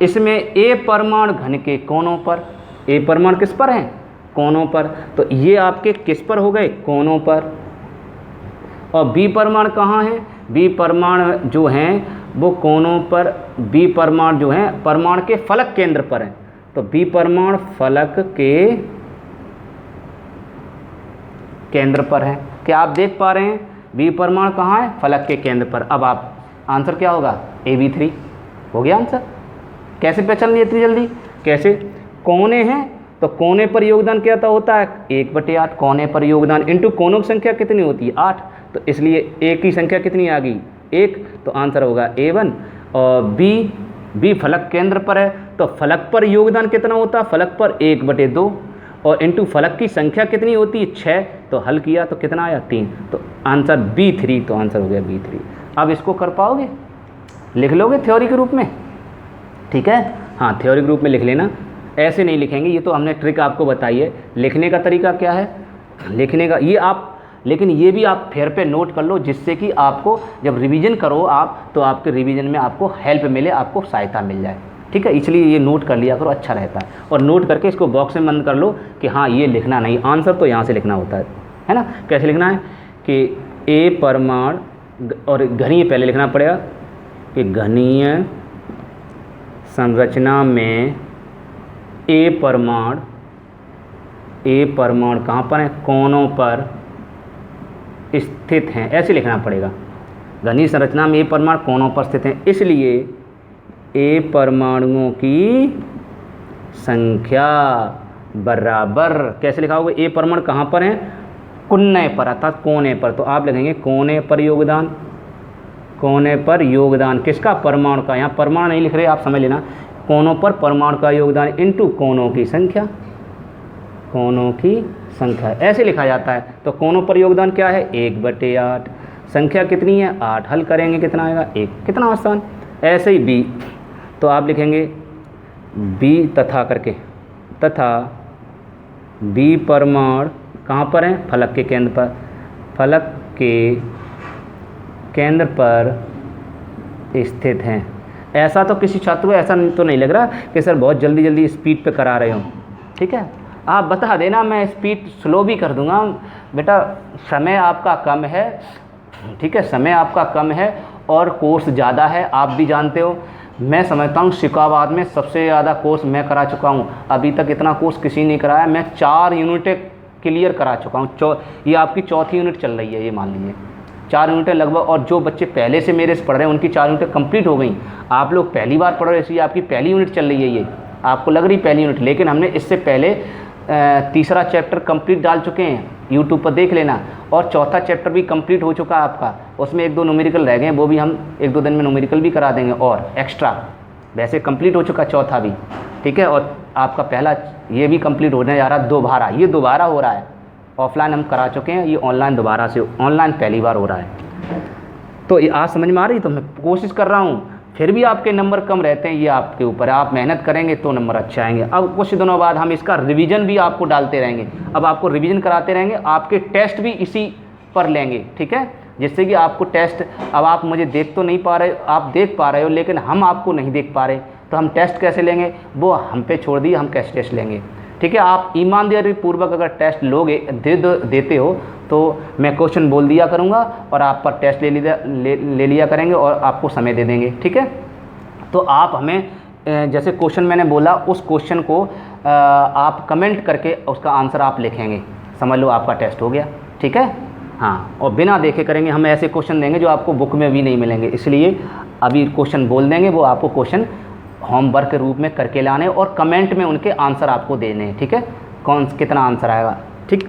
इसमें ए परमाणु घन के कोनों पर, ए परमाणु किस पर हैं, कोनों पर, तो ये आपके किस पर हो गए, कोनों पर। और बी परमाणु कहाँ हैं, बी परमाणु जो हैं वो कोनों पर, बी परमाणु जो हैं परमाणु के फलक केंद्र पर हैं, तो बी परमाणु फलक के केंद्र पर है। क्या आप देख पा रहे हैं, बी परमाणु कहाँ है, फलक के केंद्र पर। अब आप आंसर क्या होगा, AB3 हो गया आंसर। कैसे पहचान लिए इतनी जल्दी, कैसे, कोने हैं तो कोने पर योगदान क्या होता है, 1/8, कोने पर योगदान इंटू कोनों की संख्या कितनी होती है, 8, तो इसलिए ए की संख्या कितनी आ गई, 1, तो आंसर होगा A1। और बी फलक केंद्र पर है तो फलक पर योगदान कितना होता है, फलक पर 1/2, और इंटू फलक की संख्या कितनी होती है, 6, तो हल किया तो कितना आया, 3, तो आंसर B3, तो आंसर हो गया B3। अब इसको कर पाओगे, लिख लोगे थ्योरी के रूप में, ठीक है, हाँ थ्योरी के रूप में लिख लेना, ऐसे नहीं लिखेंगे, ये तो हमने ट्रिक आपको बताई है। लिखने का तरीका क्या है, लिखने का ये आप, लेकिन ये भी आप फेर पे नोट कर लो, जिससे कि आपको जब रिवीजन करो आप, तो आपके रिवीजन में आपको हेल्प मिले, आपको सहायता मिल जाए, ठीक है, इसलिए ये नोट कर लिया करो, अच्छा रहता है। और नोट करके इसको बॉक्स में बंद कर लो कि हाँ ये लिखना नहीं, आंसर तो यहाँ से लिखना होता है ना। कैसे लिखना है कि ए परमाणु, और घनीय पहले लिखना पड़ेगा कि घनीय संरचना में ए परमाणु कहाँ पर है, कोनों पर स्थित हैं, ऐसे लिखना पड़ेगा। घनीय संरचना में ए परमाणु कोनों पर स्थित हैं, इसलिए ए परमाणुओं की संख्या बराबर, कैसे लिखा होगा, ए परमाणु कहाँ पर हैं, कुन्ने पर, अर्थात कोने पर, तो आप लिखेंगे कोने पर योगदान, कोने पर योगदान किसका, परमाणु का, यहाँ परमाणु नहीं लिख रहे आप समझ लेना, कोनों पर परमाणु का योगदान इंटू कोनों की संख्या, कोनों की संख्या ऐसे लिखा जाता है। तो कोनों पर योगदान क्या है, 1/8, संख्या कितनी है, 8, हल करेंगे कितना आएगा, 1, कितना आसान। ऐसे ही बी, तो आप लिखेंगे बी तथा करके, तथा बी परमाणु कहाँ पर हैं, फलक के केंद्र पर, फलक के केंद्र पर स्थित हैं। ऐसा तो किसी छात्र को ऐसा तो नहीं लग रहा कि सर बहुत जल्दी जल्दी स्पीड पे करा रहे हो, ठीक है, आप बता देना, मैं स्पीड स्लो भी कर दूंगा बेटा, समय आपका कम है, ठीक है, समय आपका कम है और कोर्स ज़्यादा है, आप भी जानते हो। मैं समझता हूँ शिकाबाद में सबसे ज़्यादा कोर्स मैं करा चुका हूँ, अभी तक इतना कोर्स किसी नहीं कराया, मैं 4 यूनिटें क्लियर करा चुका हूँ, ये आपकी चौथी यूनिट चल रही है, ये मान लीजिए 4 यूनिटें लगभग, और जो बच्चे पहले से मेरे से पढ़ रहे हैं उनकी 4 यूनिटें कंप्लीट हो गई। आप लोग पहली बार पढ़ रहे हो, इसलिए आपकी पहली यूनिट चल रही है, ये आपको लग रही पहली यूनिट, लेकिन हमने इससे पहले तीसरा चैप्टर कंप्लीट डाल चुके हैं, यूट्यूब पर देख लेना, और चौथा चैप्टर भी कंप्लीट हो चुका है आपका, उसमें 1-2 न्यूमेरिकल रह गए हैं, वो भी हम 1-2 दिन में न्यूमेरिकल भी करा देंगे, और एक्स्ट्रा वैसे कंप्लीट हो चुका चौथा भी, ठीक है, और आपका पहला ये भी कंप्लीट होने जा रहा है, दोबारा, ये दोबारा हो रहा है, ऑफलाइन हम करा चुके हैं, ये ऑनलाइन दोबारा से, ऑनलाइन पहली बार हो रहा है। तो ये आज समझ में आ रही, तो मैं कोशिश कर रहा हूँ, फिर भी आपके नंबर कम रहते हैं, ये आपके ऊपर है, आप मेहनत करेंगे तो नंबर अच्छे आएंगे। अब कुछ दिनों बाद हम इसका रिवीजन भी आपको डालते रहेंगे, अब आपको रिवीजन कराते रहेंगे, आपके टेस्ट भी इसी पर लेंगे, ठीक है, जिससे कि आपको टेस्ट, अब आप मुझे देख तो नहीं पा रहे, आप देख पा रहे हो लेकिन हम आपको नहीं देख पा रहे, तो हम टेस्ट कैसे लेंगे, वो हम पे छोड़ दिए, हम कैसे टेस्ट लेंगे, ठीक है। आप ईमानदारी पूर्वक अगर टेस्ट लोगे देते हो तो मैं क्वेश्चन बोल दिया करूँगा और आप पर टेस्ट ले लिया करेंगे और आपको समय दे देंगे, ठीक है। तो आप हमें जैसे क्वेश्चन मैंने बोला उस क्वेश्चन को आप कमेंट करके उसका आंसर आप लिखेंगे, समझ लो आपका टेस्ट हो गया, ठीक है। हाँ, और बिना देखे करेंगे। हम ऐसे क्वेश्चन देंगे जो आपको बुक में भी नहीं मिलेंगे, इसलिए अभी क्वेश्चन बोल देंगे, वो आपको क्वेश्चन होमवर्क के रूप में करके लाने और कमेंट में उनके आंसर आपको देने हैं, ठीक है, कौन कितना आंसर आएगा, ठीक।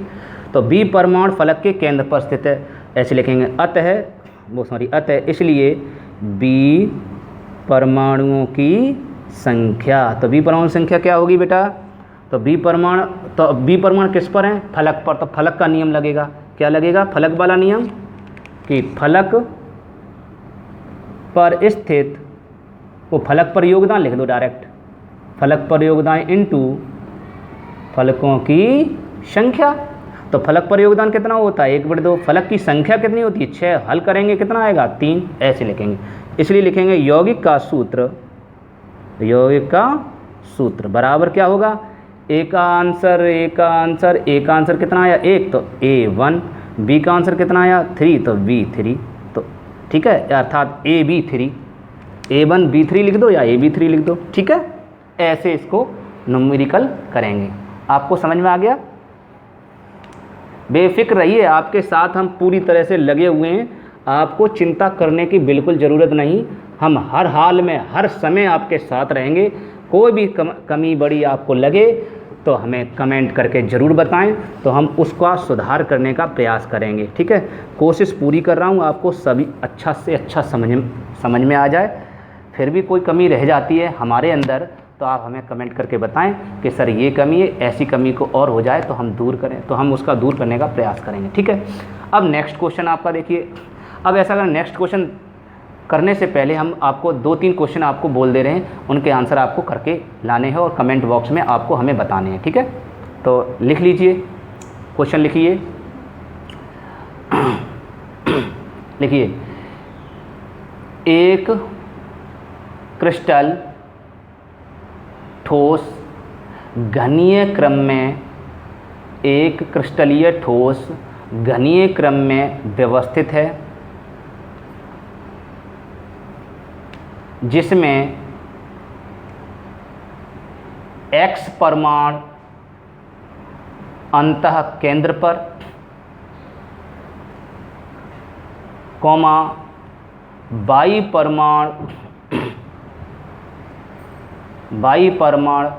तो बी परमाणु फलक के केंद्र पर स्थित है, ऐसे लिखेंगे, अतः इसलिए बी परमाणुओं की संख्या, तो बी परमाणु संख्या क्या होगी बेटा, तो बी परमाणु किस पर है, फलक पर, तो फलक का नियम लगेगा, क्या लगेगा, फलक वाला नियम, कि फलक पर स्थित, वो फलक पर योगदान लिख दो डायरेक्ट, फलक पर योगदान इनटू फलकों की संख्या। तो फलक पर योगदान कितना होता है, 1/2, फलक की संख्या कितनी होती है, 6, हल करेंगे कितना आएगा, 3, ऐसे लिखेंगे। इसलिए लिखेंगे यौगिक का सूत्र बराबर क्या होगा, ए का आंसर कितना आया, 1, तो A1, बी का आंसर कितना आया, 3, तो B3, तो ठीक है, अर्थात AB3, A1 B3 लिख दो या AB3 लिख दो, ठीक है। ऐसे इसको न्यूमेरिकल करेंगे। आपको समझ में आ गया? बेफिक्र रहिए, आपके साथ हम पूरी तरह से लगे हुए हैं, आपको चिंता करने की बिल्कुल ज़रूरत नहीं। हम हर हाल में हर समय आपके साथ रहेंगे। कोई भी कमी बड़ी आपको लगे तो हमें कमेंट करके ज़रूर बताएं, तो हम उसका सुधार करने का प्रयास करेंगे, ठीक है। कोशिश पूरी कर रहा हूँ आपको सभी अच्छा से अच्छा समझ में आ जाए। फिर भी कोई कमी रह जाती है हमारे अंदर तो आप हमें कमेंट करके बताएं कि सर ये कमी है, ऐसी कमी को और हो जाए तो हम दूर करें, तो हम उसका दूर करने का प्रयास करेंगे, ठीक है। अब नेक्स्ट क्वेश्चन आपका देखिए। अब ऐसा अगर नेक्स्ट क्वेश्चन करने से पहले हम आपको 2-3 क्वेश्चन आपको बोल दे रहे हैं, उनके आंसर आपको करके लाने हैं और कमेंट बॉक्स में आपको हमें बताने हैं, ठीक है। तो लिख लीजिए, क्वेश्चन लिखिए। लिखिए, एक क्रिस्टल ठोस घनीय क्रम में, एक क्रिस्टलीय ठोस घनीय क्रम में व्यवस्थित है, जिसमें X परमाणु अंतः केंद्र पर, Y परमाणु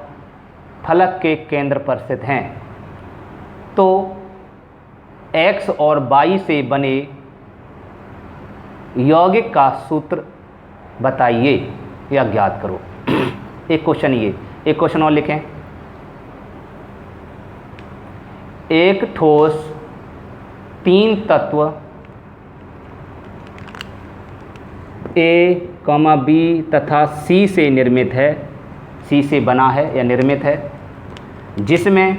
फलक के केंद्र पर स्थित हैं। तो X और Y से बने यौगिक का सूत्र बताइए या ज्ञात करो। एक क्वेश्चन ये, एक क्वेश्चन और लिखें। एक ठोस 3 तत्व A, B तथा C से निर्मित है, C से बना है या निर्मित है, जिसमें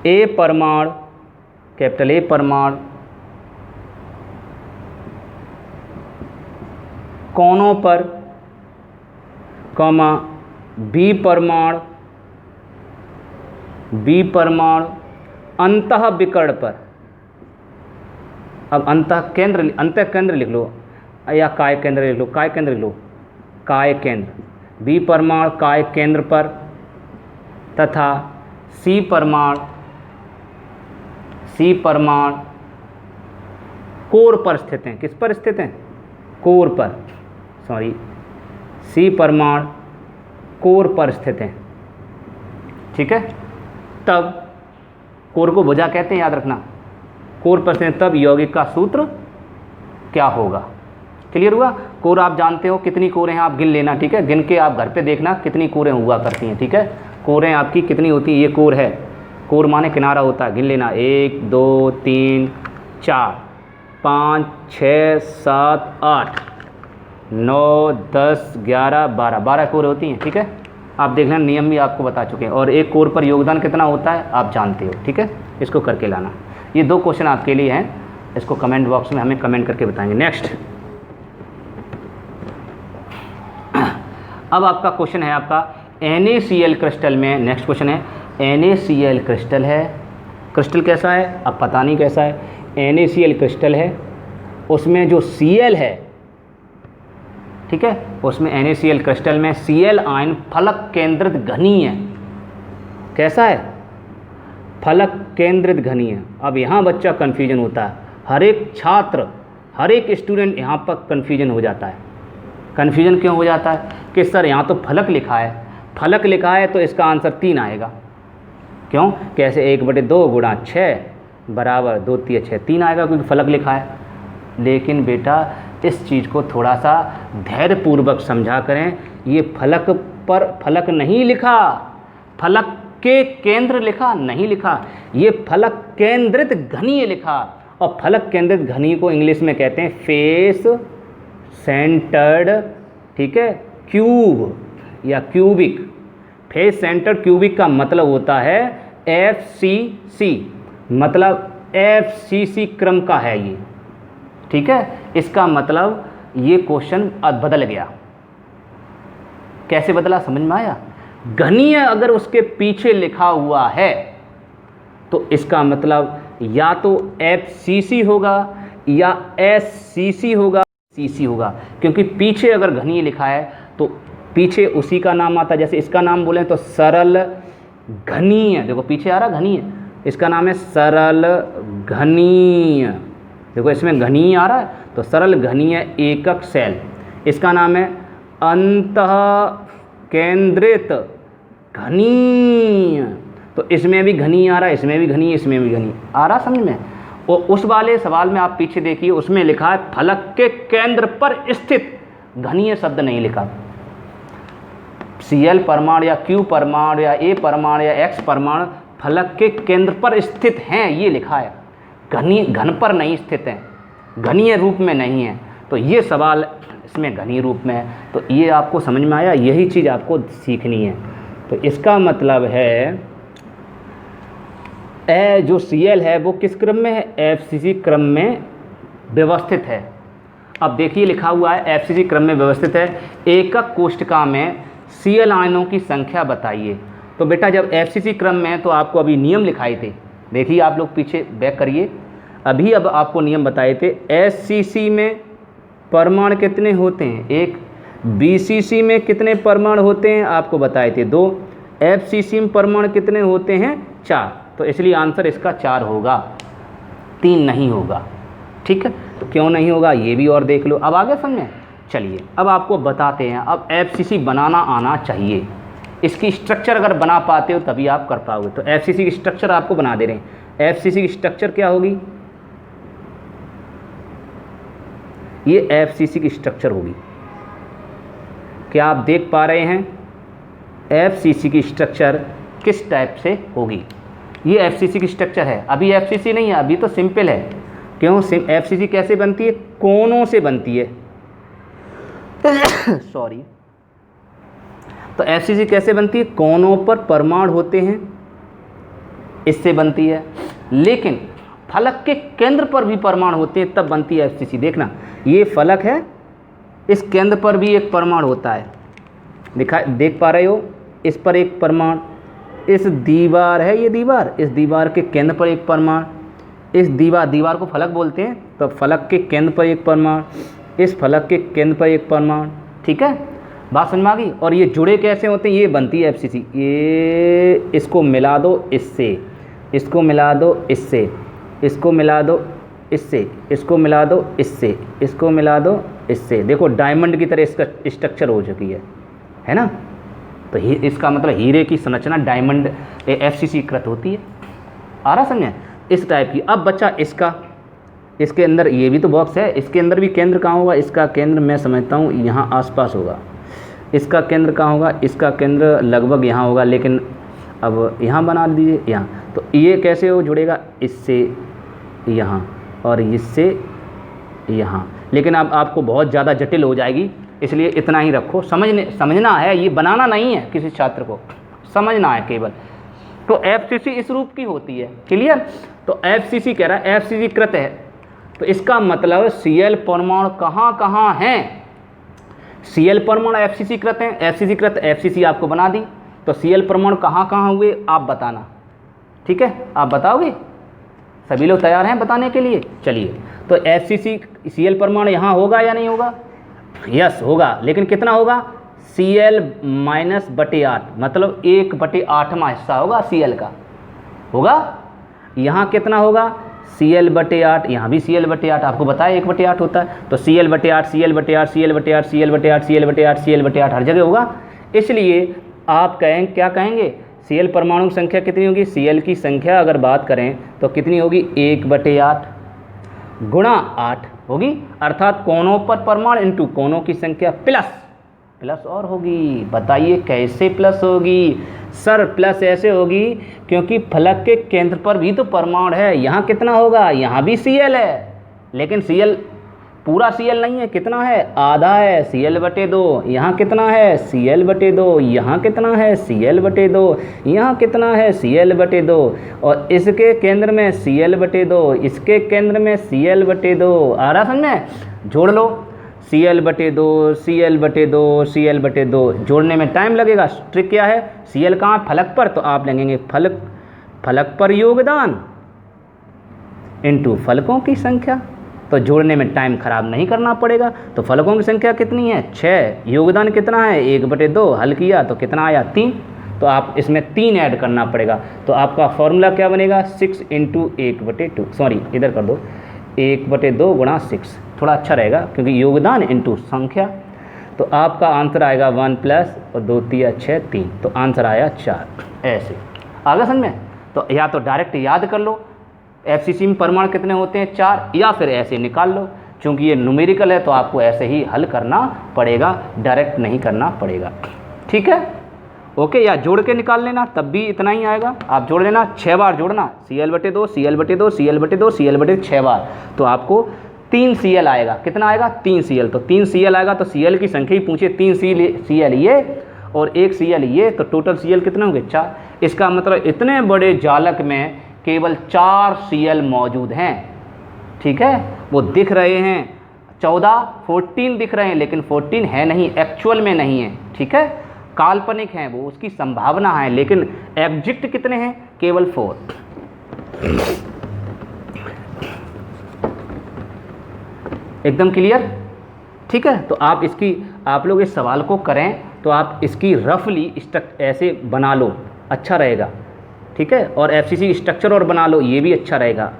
A परमाणु, कैपिटल A परमाणु कोनों पर, B परमाणु अंतः विकर्ण पर। अब अंतः केंद्र लिख लो या काय केंद्र लिख लो, काय केंद्र, B परमाणु काय केंद्र पर तथा C परमाणु कोर पर स्थित हैं। किस पर स्थित हैं? कोर पर, C परमाणु कोर पर स्थित हैं, ठीक है। तब कोर को भुजा कहते हैं, याद रखना, कोर पर स्थित, तब यौगिक का सूत्र क्या होगा? क्लियर हुआ? कोर आप जानते हो कितनी कोरें हैं, आप गिन लेना, ठीक है। गिन के आप घर पे देखना कितनी कोरें हुआ करती हैं, ठीक है। कोरें आपकी कितनी होती हैं? ये कोर है, कोर माने किनारा होता है, गिन लेना, 1 2 3 4 5 6 7 8 9 10 11 12 कोर होती हैं, ठीक है। आप देख लेना, नियम भी आपको बता चुके हैं। और एक कोर पर योगदान कितना होता है आप जानते हो, ठीक है। इसको करके लाना। ये 2 क्वेश्चन आपके लिए हैं, इसको कमेंट बॉक्स में हमें कमेंट करके बताएंगे। नेक्स्ट, अब आपका क्वेश्चन है आपका NaCl क्रिस्टल में। नेक्स्ट क्वेश्चन है, NaCl क्रिस्टल है, क्रिस्टल कैसा है अब पता नहीं कैसा है, NaCl क्रिस्टल है, उसमें जो Cl है ठीक है, उसमें NaCl क्रिस्टल में Cl आयन फलक केंद्रित घनीय, कैसा है, फलक केंद्रित घनीय। अब यहाँ बच्चा कन्फ्यूजन होता है, हर एक छात्र, हर एक स्टूडेंट यहाँ पर कन्फ्यूजन हो जाता है। कन्फ्यूजन क्यों हो जाता है कि सर यहाँ तो फलक लिखा है, फलक लिखा है तो इसका आंसर 3 आएगा। क्यों, कैसे 1/2 गुणा 6 बराबर 2 3 6 3 आएगा, क्योंकि फलक लिखा है। लेकिन बेटा इस चीज़ को थोड़ा सा धैर्यपूर्वक समझा करें, ये फलक पर फलक नहीं लिखा, फलक के केंद्र लिखा नहीं लिखा, ये फलक केंद्रित घनीय लिखा। और फलक केंद्रित घनीय को इंग्लिश में कहते हैं फेस सेंटर्ड, ठीक है, क्यूब या क्यूबिक। फेस सेंटर्ड क्यूबिक का मतलब होता है FCC, मतलब FCC क्रम का है ये, ठीक है। इसका मतलब ये क्वेश्चन बदल गया। कैसे बदला, समझ में आया? घनीय अगर उसके पीछे लिखा हुआ है तो इसका मतलब या तो FCC होगा या SCC होगा, CC होगा, क्योंकि पीछे अगर घनीय लिखा है तो पीछे उसी का नाम आता है। जैसे इसका नाम बोलें तो सरल घनीय, देखो पीछे आ रहा घनीय, इसका नाम है सरल घनीय, देखो इसमें घनीय आ रहा है तो सरल घनीय एकक सेल। इसका नाम है अंतः केंद्रित घनीय, तो इसमें भी घनीय आ रहा है, इसमें भी घनीय, इसमें भी घनीय आ रहा, समझ में। और उस वाले सवाल में आप पीछे देखिए, उसमें लिखा है फलक के केंद्र पर स्थित, घनीय शब्द नहीं लिखा। Cl परमाणु या Q परमाणु या A परमाणु या X परमाणु फलक के केंद्र पर स्थित हैं, ये लिखा है, घन पर नहीं स्थित हैं, घनीय रूप में नहीं है। तो ये सवाल इसमें घनीय रूप में है, तो ये आपको समझ में आया, यही चीज़ आपको सीखनी है। तो इसका मतलब है जो Cl है वो किस क्रम में है, FCC क्रम में व्यवस्थित है। अब देखिए लिखा हुआ है FCC क्रम में व्यवस्थित है, एकक कोष्ठका में Cl आयनों की संख्या बताइए। तो बेटा जब FCC क्रम में है तो आपको अभी नियम लिखाए थे, देखिए आप लोग पीछे बैक करिए, अभी अब आपको नियम बताए थे। SCC में परमाणु कितने होते हैं, 1। BCC में कितने परमाणु होते हैं, आपको बताए थे 2। FCC में परमाणु कितने होते हैं, 4। तो इसलिए आंसर इसका 4 होगा, 3 नहीं होगा, ठीक है। तो क्यों नहीं होगा ये भी और देख लो। अब आगे समझें, चलिए अब आपको बताते हैं। अब FCC बनाना आना चाहिए, इसकी स्ट्रक्चर अगर बना पाते हो तभी आप कर पाओगे। तो FCC की स्ट्रक्चर आपको बना दे रहे हैं। FCC की स्ट्रक्चर क्या होगी, ये FCC की स्ट्रक्चर होगी। क्या आप देख पा रहे हैं FCC की स्ट्रक्चर किस टाइप से होगी? ये FCC की स्ट्रक्चर है। अभी FCC नहीं है, अभी तो सिंपल है। क्यों, FCC कैसे बनती है, कोनों से बनती है सॉरी। तो FCC कैसे बनती है, कोनों पर परमाणु होते हैं, इससे बनती है। लेकिन फलक के केंद्र पर भी परमाणु होते हैं, तब बनती है FCC। देखना ये फलक है, इस केंद्र पर भी एक परमाणु होता है, देख पा रहे हो, इस पर एक परमाणु, इस दीवार है, ये दीवार, इस दीवार के केंद्र पर एक परमाणु, इस दीवार को फलक बोलते हैं, तो फलक के केंद्र पर एक परमाणु, इस फलक के केंद्र पर एक परमाणु, ठीक है, बात समझ में आ गई। और ये जुड़े कैसे होते हैं, ये बनती है FCC। ये इसको मिला दो इससे, इसको मिला दो इससे, इसको मिला दो इससे, इसको मिला दो इससे, इसको मिला दो इससे, देखो डायमंड की तरह इसका स्ट्रक्चर हो चुकी है ना। तो इसका मतलब हीरे की संरचना डायमंड FCC कृत होती है। आ रहा समझे, इस टाइप की। अब बच्चा इसका, इसके अंदर ये भी तो बॉक्स है, इसके अंदर भी केंद्र कहाँ होगा, इसका केंद्र मैं समझता हूँ यहाँ आसपास होगा। इसका केंद्र कहाँ होगा, इसका केंद्र लगभग यहाँ होगा, लेकिन अब यहाँ बना दीजिए यहाँ। तो ये कैसे हो जुड़ेगा, इससे यहाँ और इससे यहाँ। लेकिन अब आपको बहुत ज़्यादा जटिल हो जाएगी, इसलिए इतना ही रखो। समझना है, ये बनाना नहीं है, किसी छात्र को समझना है केवल। तो FCC इस रूप की होती है, क्लियर। तो FCC कह रहा है FCC कृत है, तो इसका मतलब Cl परमाणु कहाँ कहाँ हैं, Cl परमाणु FCC कृत हैं, FCC कृत FCC आपको बना दी। तो Cl परमाणु कहाँ कहाँ हुए आप बताना, ठीक है, आप बताओगे, सभी लोग तैयार हैं बताने के लिए। चलिए, तो FCC Cl परमाणु यहाँ होगा या नहीं होगा, यस होगा, लेकिन कितना होगा, Cl माइनस बटे 8, मतलब 1/8वां हिस्सा होगा Cl का, होगा। यहाँ कितना होगा, Cl/8, यहाँ भी Cl/8, आपको बताया 1/8 होता है, तो Cl/8 Cl/8 Cl/8 Cl/8 Cl/8 Cl/8 हर जगह होगा। इसलिए आप कहें क्या कहेंगे, Cl परमाणु संख्या कितनी होगी, Cl की संख्या अगर बात करें तो कितनी होगी, 1/8 गुणा 8 होगी, अर्थात कोनों पर परमाणु इंटू कोनों की संख्या प्लस और होगी। बताइए कैसे प्लस होगी सर? प्लस ऐसे होगी क्योंकि फलक के केंद्र पर भी तो परमाणु है। यहाँ कितना होगा, यहाँ भी Cl है, लेकिन Cl पूरा Cl नहीं है, कितना है, आधा है, Cl/2। यहाँ कितना है, Cl/2, यहाँ कितना है, Cl/2, यहाँ कितना है, Cl/2, और इसके केंद्र में Cl/2, इसके केंद्र में Cl/2। आ रहा समझ में? जोड़ लो, Cl/2 Cl/2 Cl/2, जोड़ने में टाइम लगेगा। ट्रिक क्या है, Cl कहाँ, फलक पर, तो आप लेंगे फलक पर योगदान इंटू फलकों की संख्या, तो जोड़ने में टाइम खराब नहीं करना पड़ेगा। तो फलकों की संख्या कितनी है, 6, योगदान कितना है, 1/2, हल किया तो कितना आया, 3, तो आप इसमें 3 ऐड करना पड़ेगा। तो आपका फॉर्मूला क्या बनेगा, 6 × 1/2, सॉरी इधर कर दो, 1/2 गुणा 6, थोड़ा अच्छा रहेगा क्योंकि योगदान इंटू संख्या। तो आपका आंसर आएगा 1 प्लस और 2 3 6 3, तो आंसर आया 4। ऐसे आगे समझ में? तो या तो डायरेक्ट याद कर लो FCC में परमाणु कितने होते हैं, 4, या फिर ऐसे निकाल लो। चूँकि ये न्यूमेरिकल है तो आपको ऐसे ही हल करना पड़ेगा, डायरेक्ट नहीं करना पड़ेगा। ठीक है, ओके। या जोड़ के निकाल लेना, तब भी इतना ही आएगा। आप जोड़ लेना, 6 बार जोड़ना, Cl/2 Cl/2 Cl/2 Cl/2 6 बार, तो आपको 3 Cl आएगा। कितना आएगा, 3 Cl। तो 3 Cl आएगा, तो Cl की संख्या ही पूछे, 3 Cl ये और 1 Cl ये, तो टोटल Cl कितने होंगे, 4। इसका मतलब इतने बड़े जालक में केवल 4 Cl मौजूद हैं। ठीक है, वो दिख रहे हैं 14 दिख रहे हैं, लेकिन 14 है नहीं, एक्चुअल में नहीं है। ठीक है, काल्पनिक हैं वो, उसकी संभावना है, लेकिन एग्जैक्ट कितने हैं, केवल 4। एकदम क्लियर? ठीक है, तो आप लोग इस सवाल को करें तो आप इसकी रफली ऐसे बना लो, अच्छा रहेगा। ठीक है, और FCC स्ट्रक्चर और बना लो, ये भी अच्छा रहेगा,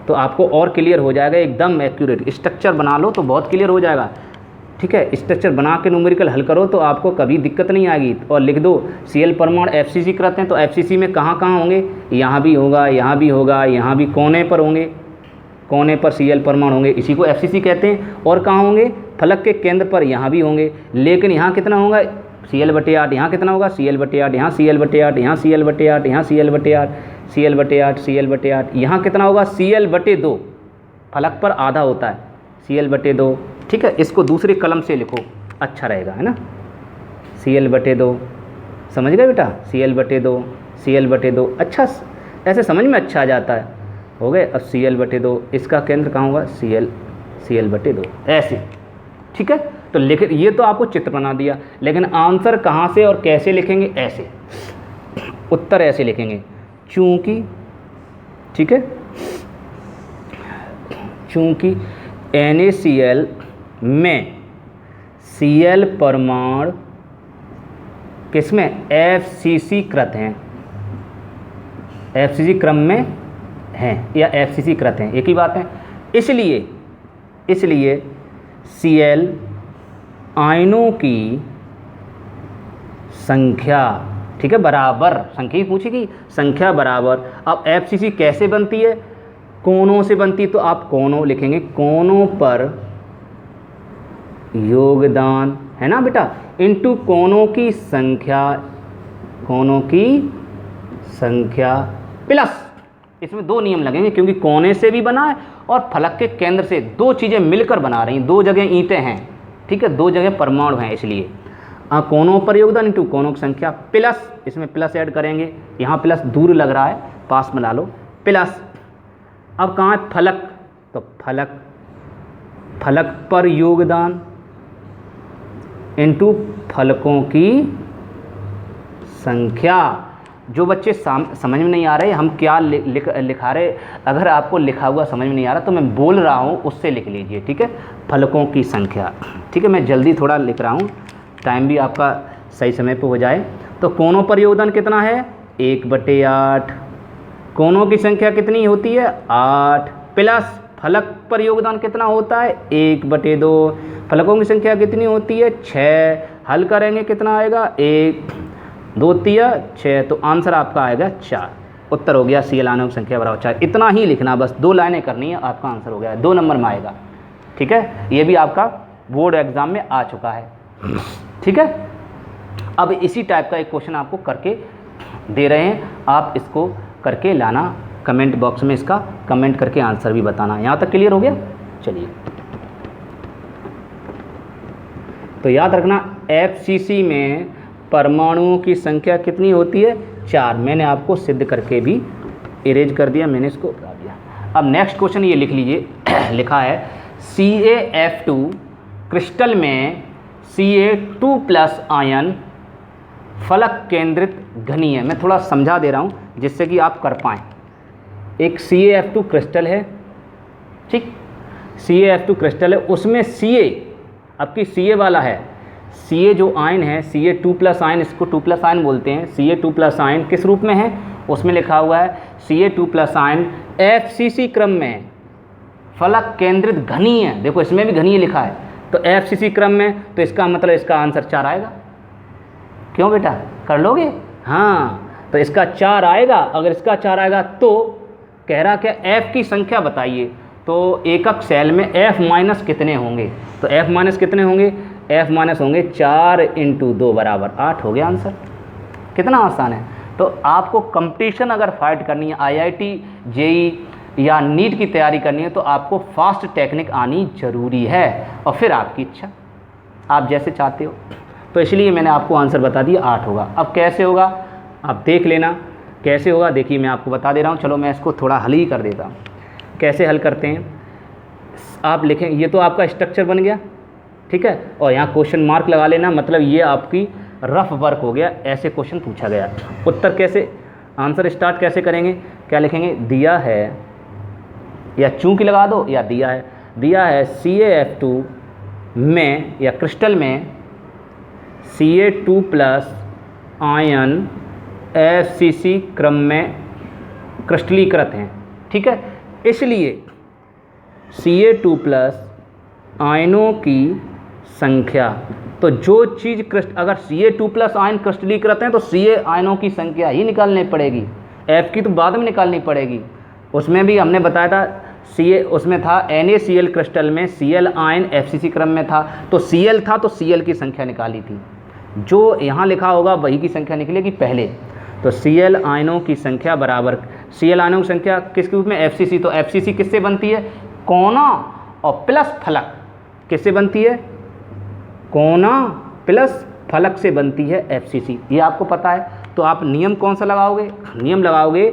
तो आपको और क्लियर हो जाएगा, एकदम एक्यूरेट स्ट्रक्चर बना लो तो बहुत क्लियर हो जाएगा। ठीक है, स्ट्रक्चर बना के न्यूमेरिकल हल करो तो आपको कभी दिक्कत नहीं आएगी। और लिख दो Cl परमाणु FCC करते हैं, तो FCC में कहाँ कहाँ होंगे, यहाँ भी होगा, यहाँ भी होगा, यहाँ भी कोने पर होंगे, कोने पर Cl परमाणु होंगे, इसी को FCC कहते हैं। और कहाँ होंगे, फलक के केंद्र पर, यहाँ भी होंगे, लेकिन यहाँ कितना होगा, Cl/8, यहाँ कितना होगा, Cl/8, यहाँ Cl/8, यहाँ Cl/8, यहाँ Cl/8, Cl/8 Cl/8, यहाँ कितना होगा, Cl/2, फलक पर आधा होता है, Cl/2। ठीक है, इसको दूसरे कलम से लिखो, अच्छा रहेगा, है ना, Cl/2, समझ गए बेटा, Cl/2 Cl/2, अच्छा ऐसे समझ में अच्छा आ जाता है। हो गए, अब Cl/2, इसका केंद्र कहाँ होगा, Cl/2, ऐसे। ठीक है, तो लिख, ये तो आपको चित्र बना दिया, लेकिन आंसर कहाँ से और कैसे लिखेंगे, ऐसे, उत्तर ऐसे लिखेंगे, चूँकि, ठीक है, चूँकि NaCl में Cl परमाणु किसमें, FCC कृत हैं, FCC क्रम में हैं या FCC कृत हैं, एक ही बात है। इसलिए Cl आयनों की संख्या, ठीक है, बराबर, संख्या ही पूछेगी, संख्या बराबर। अब FCC कैसे बनती है, कोनों से बनती, तो आप कोनों लिखेंगे, कोनों पर योगदान, है ना बेटा, इंटू कोनों की संख्या, कोनों की संख्या प्लस, इसमें 2 नियम लगेंगे क्योंकि कोने से भी बना है और फलक के केंद्र से, 2 चीज़ें मिलकर बना रही हैं, 2 जगह ईंटें हैं। ठीक है, 2 जगह परमाणु हैं, इसलिए कोनों पर योगदान इंटू कोनों की संख्या प्लस, इसमें प्लस ऐड करेंगे, यहाँ प्लस दूर लग रहा है, पास में ला लो, प्लस। अब कहाँ है फलक, तो फलक पर योगदान इंटू फलकों की संख्या जो बच्चे समझ में नहीं आ रहे हम क्या लिखा रहे, अगर आपको लिखा हुआ समझ में नहीं आ रहा तो मैं बोल रहा हूँ उससे लिख लीजिए, ठीक है। फलकों की संख्या, ठीक है, मैं जल्दी थोड़ा लिख रहा हूँ, टाइम भी आपका सही समय पे हो जाए। तो कोनों पर योगदान कितना है 1/8, कोनों की संख्या कितनी होती है 8, प्लस फलक पर योगदान कितना होता है 1/2, फलकों की संख्या कितनी होती है 6, हल करेंगे कितना आएगा 1 2 3 6, तो आंसर आपका आएगा 4। उत्तर हो गया CL आनों की संख्या बराबर 4। इतना ही लिखना, बस 2 लाइनें करनी है, आपका आंसर हो गया, 2 नंबर में आएगा, ठीक है। ये भी आपका बोर्ड एग्जाम में आ चुका है, ठीक है। अब इसी टाइप का एक क्वेश्चन आपको करके दे रहे हैं, आप इसको करके लाना, कमेंट बॉक्स में इसका कमेंट करके आंसर भी बताना। यहाँ तक क्लियर हो गया? चलिए, तो याद रखना FCC में परमाणुओं की संख्या कितनी होती है 4। मैंने आपको सिद्ध करके भी इरेज कर दिया, मैंने इसको हटा दिया। अब नेक्स्ट क्वेश्चन ये लिख लीजिए, लिखा है CaF2 क्रिस्टल में Ca2+ आयन फलक केंद्रित घनीय। मैं थोड़ा समझा दे रहा हूँ जिससे कि आप कर पाएँ। एक CaF2 क्रिस्टल है, ठीक, CaF2 क्रिस्टल है, उसमें Ca आपकी Ca वाला है, Ca जो आयन है Ca2+ आयन, इसको 2+ आयन बोलते हैं, Ca2+ आयन किस रूप में है, उसमें लिखा हुआ है Ca2+ आयन FCC क्रम में फलक केंद्रित घनीय। देखो इसमें भी घनीय लिखा है, तो FCC क्रम में, तो इसका मतलब इसका आंसर 4 आएगा। क्यों बेटा, कर लोगे? हाँ, तो इसका 4 आएगा। अगर इसका 4 आएगा तो कह रहा क्या F की संख्या बताइए, तो एकक सेल में F- कितने होंगे, तो F- कितने होंगे, F- होंगे 4 × 2 = 8। हो गया आंसर। कितना आसान है। तो आपको कंपटीशन अगर फाइट करनी है, IIT JEE या नीट की तैयारी करनी है, तो आपको फास्ट टेक्निक आनी जरूरी है, और फिर आपकी इच्छा, आप जैसे चाहते हो। तो इसलिए मैंने आपको आंसर बता दिया 8 होगा। अब कैसे होगा आप देख लेना, कैसे होगा देखिए, मैं आपको बता दे रहा हूँ। चलो मैं इसको थोड़ा हल ही कर देता हूँ। कैसे हल करते हैं, आप लिखें, ये तो आपका स्ट्रक्चर बन गया, ठीक है, और यहाँ क्वेश्चन मार्क लगा लेना, मतलब ये आपकी रफ वर्क हो गया, ऐसे क्वेश्चन पूछा गया। उत्तर कैसे, आंसर स्टार्ट कैसे करेंगे, क्या लिखेंगे, दिया है, या चूंकि लगा दो, या दिया है CaF2 में या क्रिस्टल में Ca2+ आयन FCC क्रम में क्रिस्टलीकृत हैं, ठीक है। इसलिए Ca2+ आयनों की संख्या, तो जो चीज़ अगर Ca2+ आयन क्रिस्टलीकृत हैं तो Ca आयनों की संख्या ही निकालनी पड़ेगी, F की तो बाद में निकालनी पड़ेगी। उसमें भी हमने बताया था Ca, उसमें था NaCl क्रिस्टल में Cl आयन FCC क्रम में था, तो Cl था तो Cl की संख्या निकाली थी, जो यहाँ लिखा होगा वही की संख्या निकलेगी पहले। तो Cl आयनों की संख्या बराबर, Cl आयनों की संख्या किस रूप में FCC, तो FCC किससे बनती है, कोना और प्लस फलक किससे बनती है, कोना प्लस फलक से बनती है FCC, ये आपको पता है। तो आप नियम कौन सा लगाओगे, नियम लगाओगे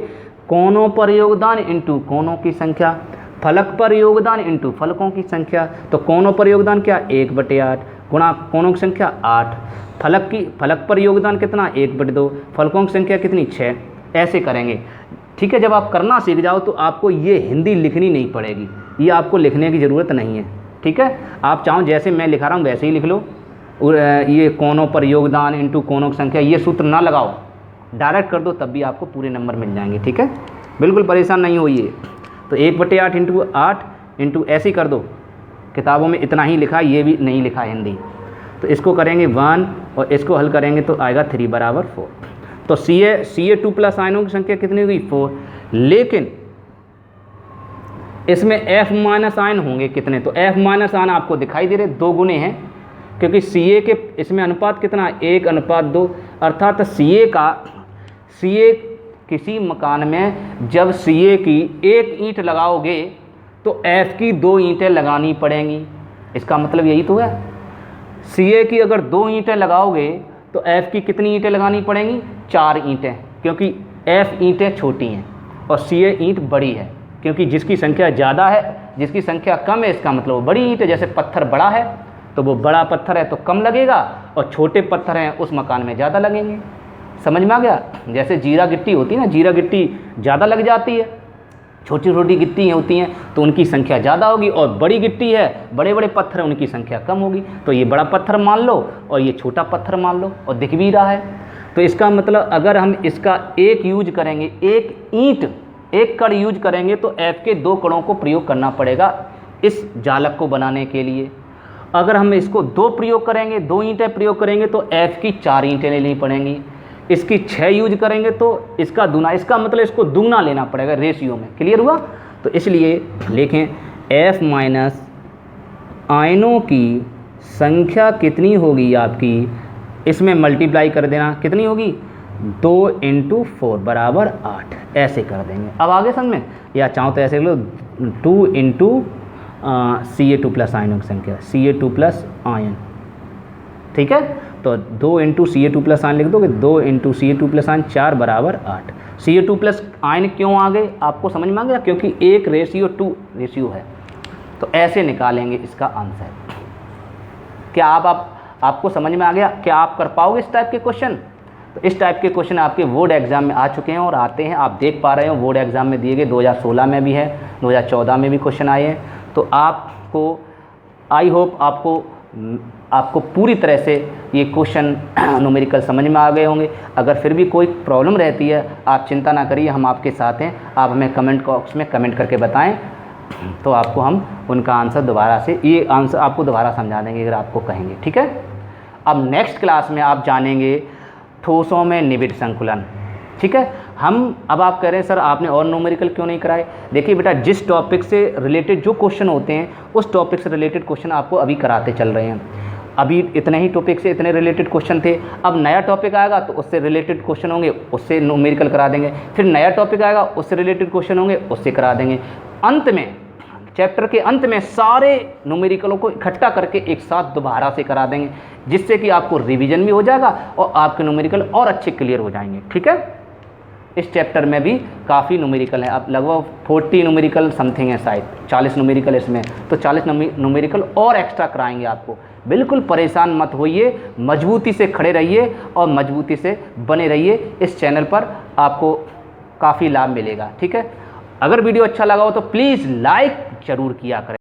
कोनों पर योगदान इंटू कोनों की संख्या, फलक पर योगदान इंटू फलकों की संख्या। तो कोनों पर योगदान क्या 1/8 गुणा कोनों की संख्या 8, फलक पर योगदान कितना 1/2, फलकों की संख्या कितनी 6, ऐसे करेंगे, ठीक है। जब आप करना सीख जाओ तो आपको ये हिंदी लिखनी नहीं पड़ेगी, ये आपको लिखने की ज़रूरत नहीं है, ठीक है। आप चाहो जैसे मैं लिखा रहा हूँ वैसे ही लिख लो, ये कोनों पर योगदान इंटू कोनों की संख्या, ये सूत्र ना लगाओ, डायरेक्ट कर दो, तब भी आपको पूरे नंबर मिल जाएंगे, ठीक है। बिल्कुल परेशान नहीं होइए। तो 1/8 × 8 इंटू ऐसे ही कर दो, किताबों में इतना ही लिखा, ये भी नहीं लिखा हिंदी। तो इसको करेंगे 1 और इसको हल करेंगे तो आएगा 3 = 4। तो Ca2+ आयनों की संख्या कितनी होगी 4, लेकिन इसमें F- आयन होंगे कितने, तो F- आयन आपको दिखाई दे रहे 2 गुने हैं, क्योंकि Ca के इसमें अनुपात कितना 1:2, अर्थात Ca किसी मकान में जब Ca की 1 ईंट लगाओगे तो F की 2 ईंटें लगानी पड़ेंगी। इसका मतलब यही तो है, Ca की अगर 2 ईंटें लगाओगे तो F की कितनी ईंटें लगानी पड़ेंगी 4 ईंटें, क्योंकि F ईंटें छोटी हैं और Ca ईंट बड़ी है, क्योंकि जिसकी संख्या ज़्यादा है जिसकी संख्या कम है इसका मतलब वो बड़ी ईंट है। जैसे पत्थर बड़ा है तो वो बड़ा पत्थर है तो कम लगेगा, और छोटे पत्थर हैं उस मकान में ज़्यादा लगेंगे। समझ में आ गया? जैसे जीरा गिट्टी होती है ना, जीरा गिट्टी ज़्यादा लग जाती है, छोटी छोटी गिट्टी होती हैं तो उनकी संख्या ज़्यादा होगी, और बड़ी गिट्टी है, बड़े बड़े पत्थर हैं, उनकी संख्या कम होगी। तो ये बड़ा पत्थर मान लो और ये छोटा पत्थर मान लो, और दिख भी रहा है। तो इसका मतलब अगर हम इसका एक यूज करेंगे, एक ईंट, एक कड़ यूज करेंगे, तो F के 2 कड़ों को प्रयोग करना पड़ेगा इस जालक को बनाने के लिए। अगर हम इसको 2 प्रयोग करेंगे, 2 ईंटें प्रयोग करेंगे, तो F की 4 ईंटें लेनी पड़ेंगी। इसकी 6 यूज करेंगे तो इसका दुना, इसका मतलब इसको दुगना लेना पड़ेगा रेशियो में। क्लियर हुआ? तो इसलिए लिखें F माइनस आयनों की संख्या कितनी होगी आपकी, इसमें मल्टीप्लाई कर देना, कितनी होगी 2 × 4 बराबर 8, ऐसे कर देंगे। अब आगे समझ में, या चाहो तो ऐसे लो 2 × Ca2 प्लस आयनों की संख्या, Ca2 प्लस आयन, ठीक है। तो 2 × Ca2 प्लस आयन लिख दोगे, 2 × Ca2 प्लस आयन 4 बराबर 8। Ca2 प्लस आयन क्यों आ गए आपको समझ में आ गया? क्योंकि 1:2 रेशियो है। तो ऐसे निकालेंगे इसका आंसर। क्या आपको समझ में आ गया? क्या आप कर पाओगे इस टाइप के क्वेश्चन? तो इस टाइप के क्वेश्चन आपके बोर्ड एग्जाम में आ चुके हैं और आते हैं, आप देख पा रहे हो बोर्ड एग्जाम में दिए गए। 2016 में भी है, 2014 में भी क्वेश्चन आए हैं। तो आपको आई होप आपको पूरी तरह से ये क्वेश्चन न्यूमेरिकल समझ में आ गए होंगे। अगर फिर भी कोई प्रॉब्लम रहती है, आप चिंता ना करिए, हम आपके साथ हैं। आप हमें कमेंट बॉक्स में कमेंट करके बताएं, तो आपको हम उनका आंसर दोबारा से, ये आंसर आपको दोबारा समझा देंगे अगर आपको कहेंगे, ठीक है। अब नेक्स्ट क्लास में आप जानेंगे ठोसों में निबिड़ संकुलन, ठीक है। अब आप कह रहे हैं सर आपने और न्यूमेरिकल क्यों नहीं कराए? देखिए बेटा, जिस टॉपिक से रिलेटेड जो क्वेश्चन होते हैं, उस टॉपिक से रिलेटेड क्वेश्चन आपको अभी कराते चल रहे हैं। अभी इतने ही टॉपिक से इतने रिलेटेड क्वेश्चन थे। अब नया टॉपिक आएगा तो उससे रिलेटेड क्वेश्चन होंगे, उससे न्यूमेरिकल करा देंगे। फिर नया टॉपिक आएगा, उससे रिलेटेड क्वेश्चन होंगे, उससे करा देंगे। अंत में, चैप्टर के अंत में सारे न्यूमेरिकलों को इकट्ठा करके एक साथ दोबारा से करा देंगे, जिससे कि आपको रिवीजन भी हो जाएगा और आपके न्यूमेरिकल और अच्छे क्लियर हो जाएंगे, ठीक है। इस चैप्टर में भी काफ़ी न्यूमेरिकल है, अब लगभग 40 न्यूमेरिकल समथिंग है, शायद 40 न्यूमेरिकल इसमें। तो 40 न्यूमेरिकल और एक्स्ट्रा कराएंगे आपको। बिल्कुल परेशान मत होइए, मजबूती से खड़े रहिए और मजबूती से बने रहिए। इस चैनल पर आपको काफ़ी लाभ मिलेगा, ठीक है। अगर वीडियो अच्छा लगा हो तो प्लीज़ लाइक ज़रूर किया करें।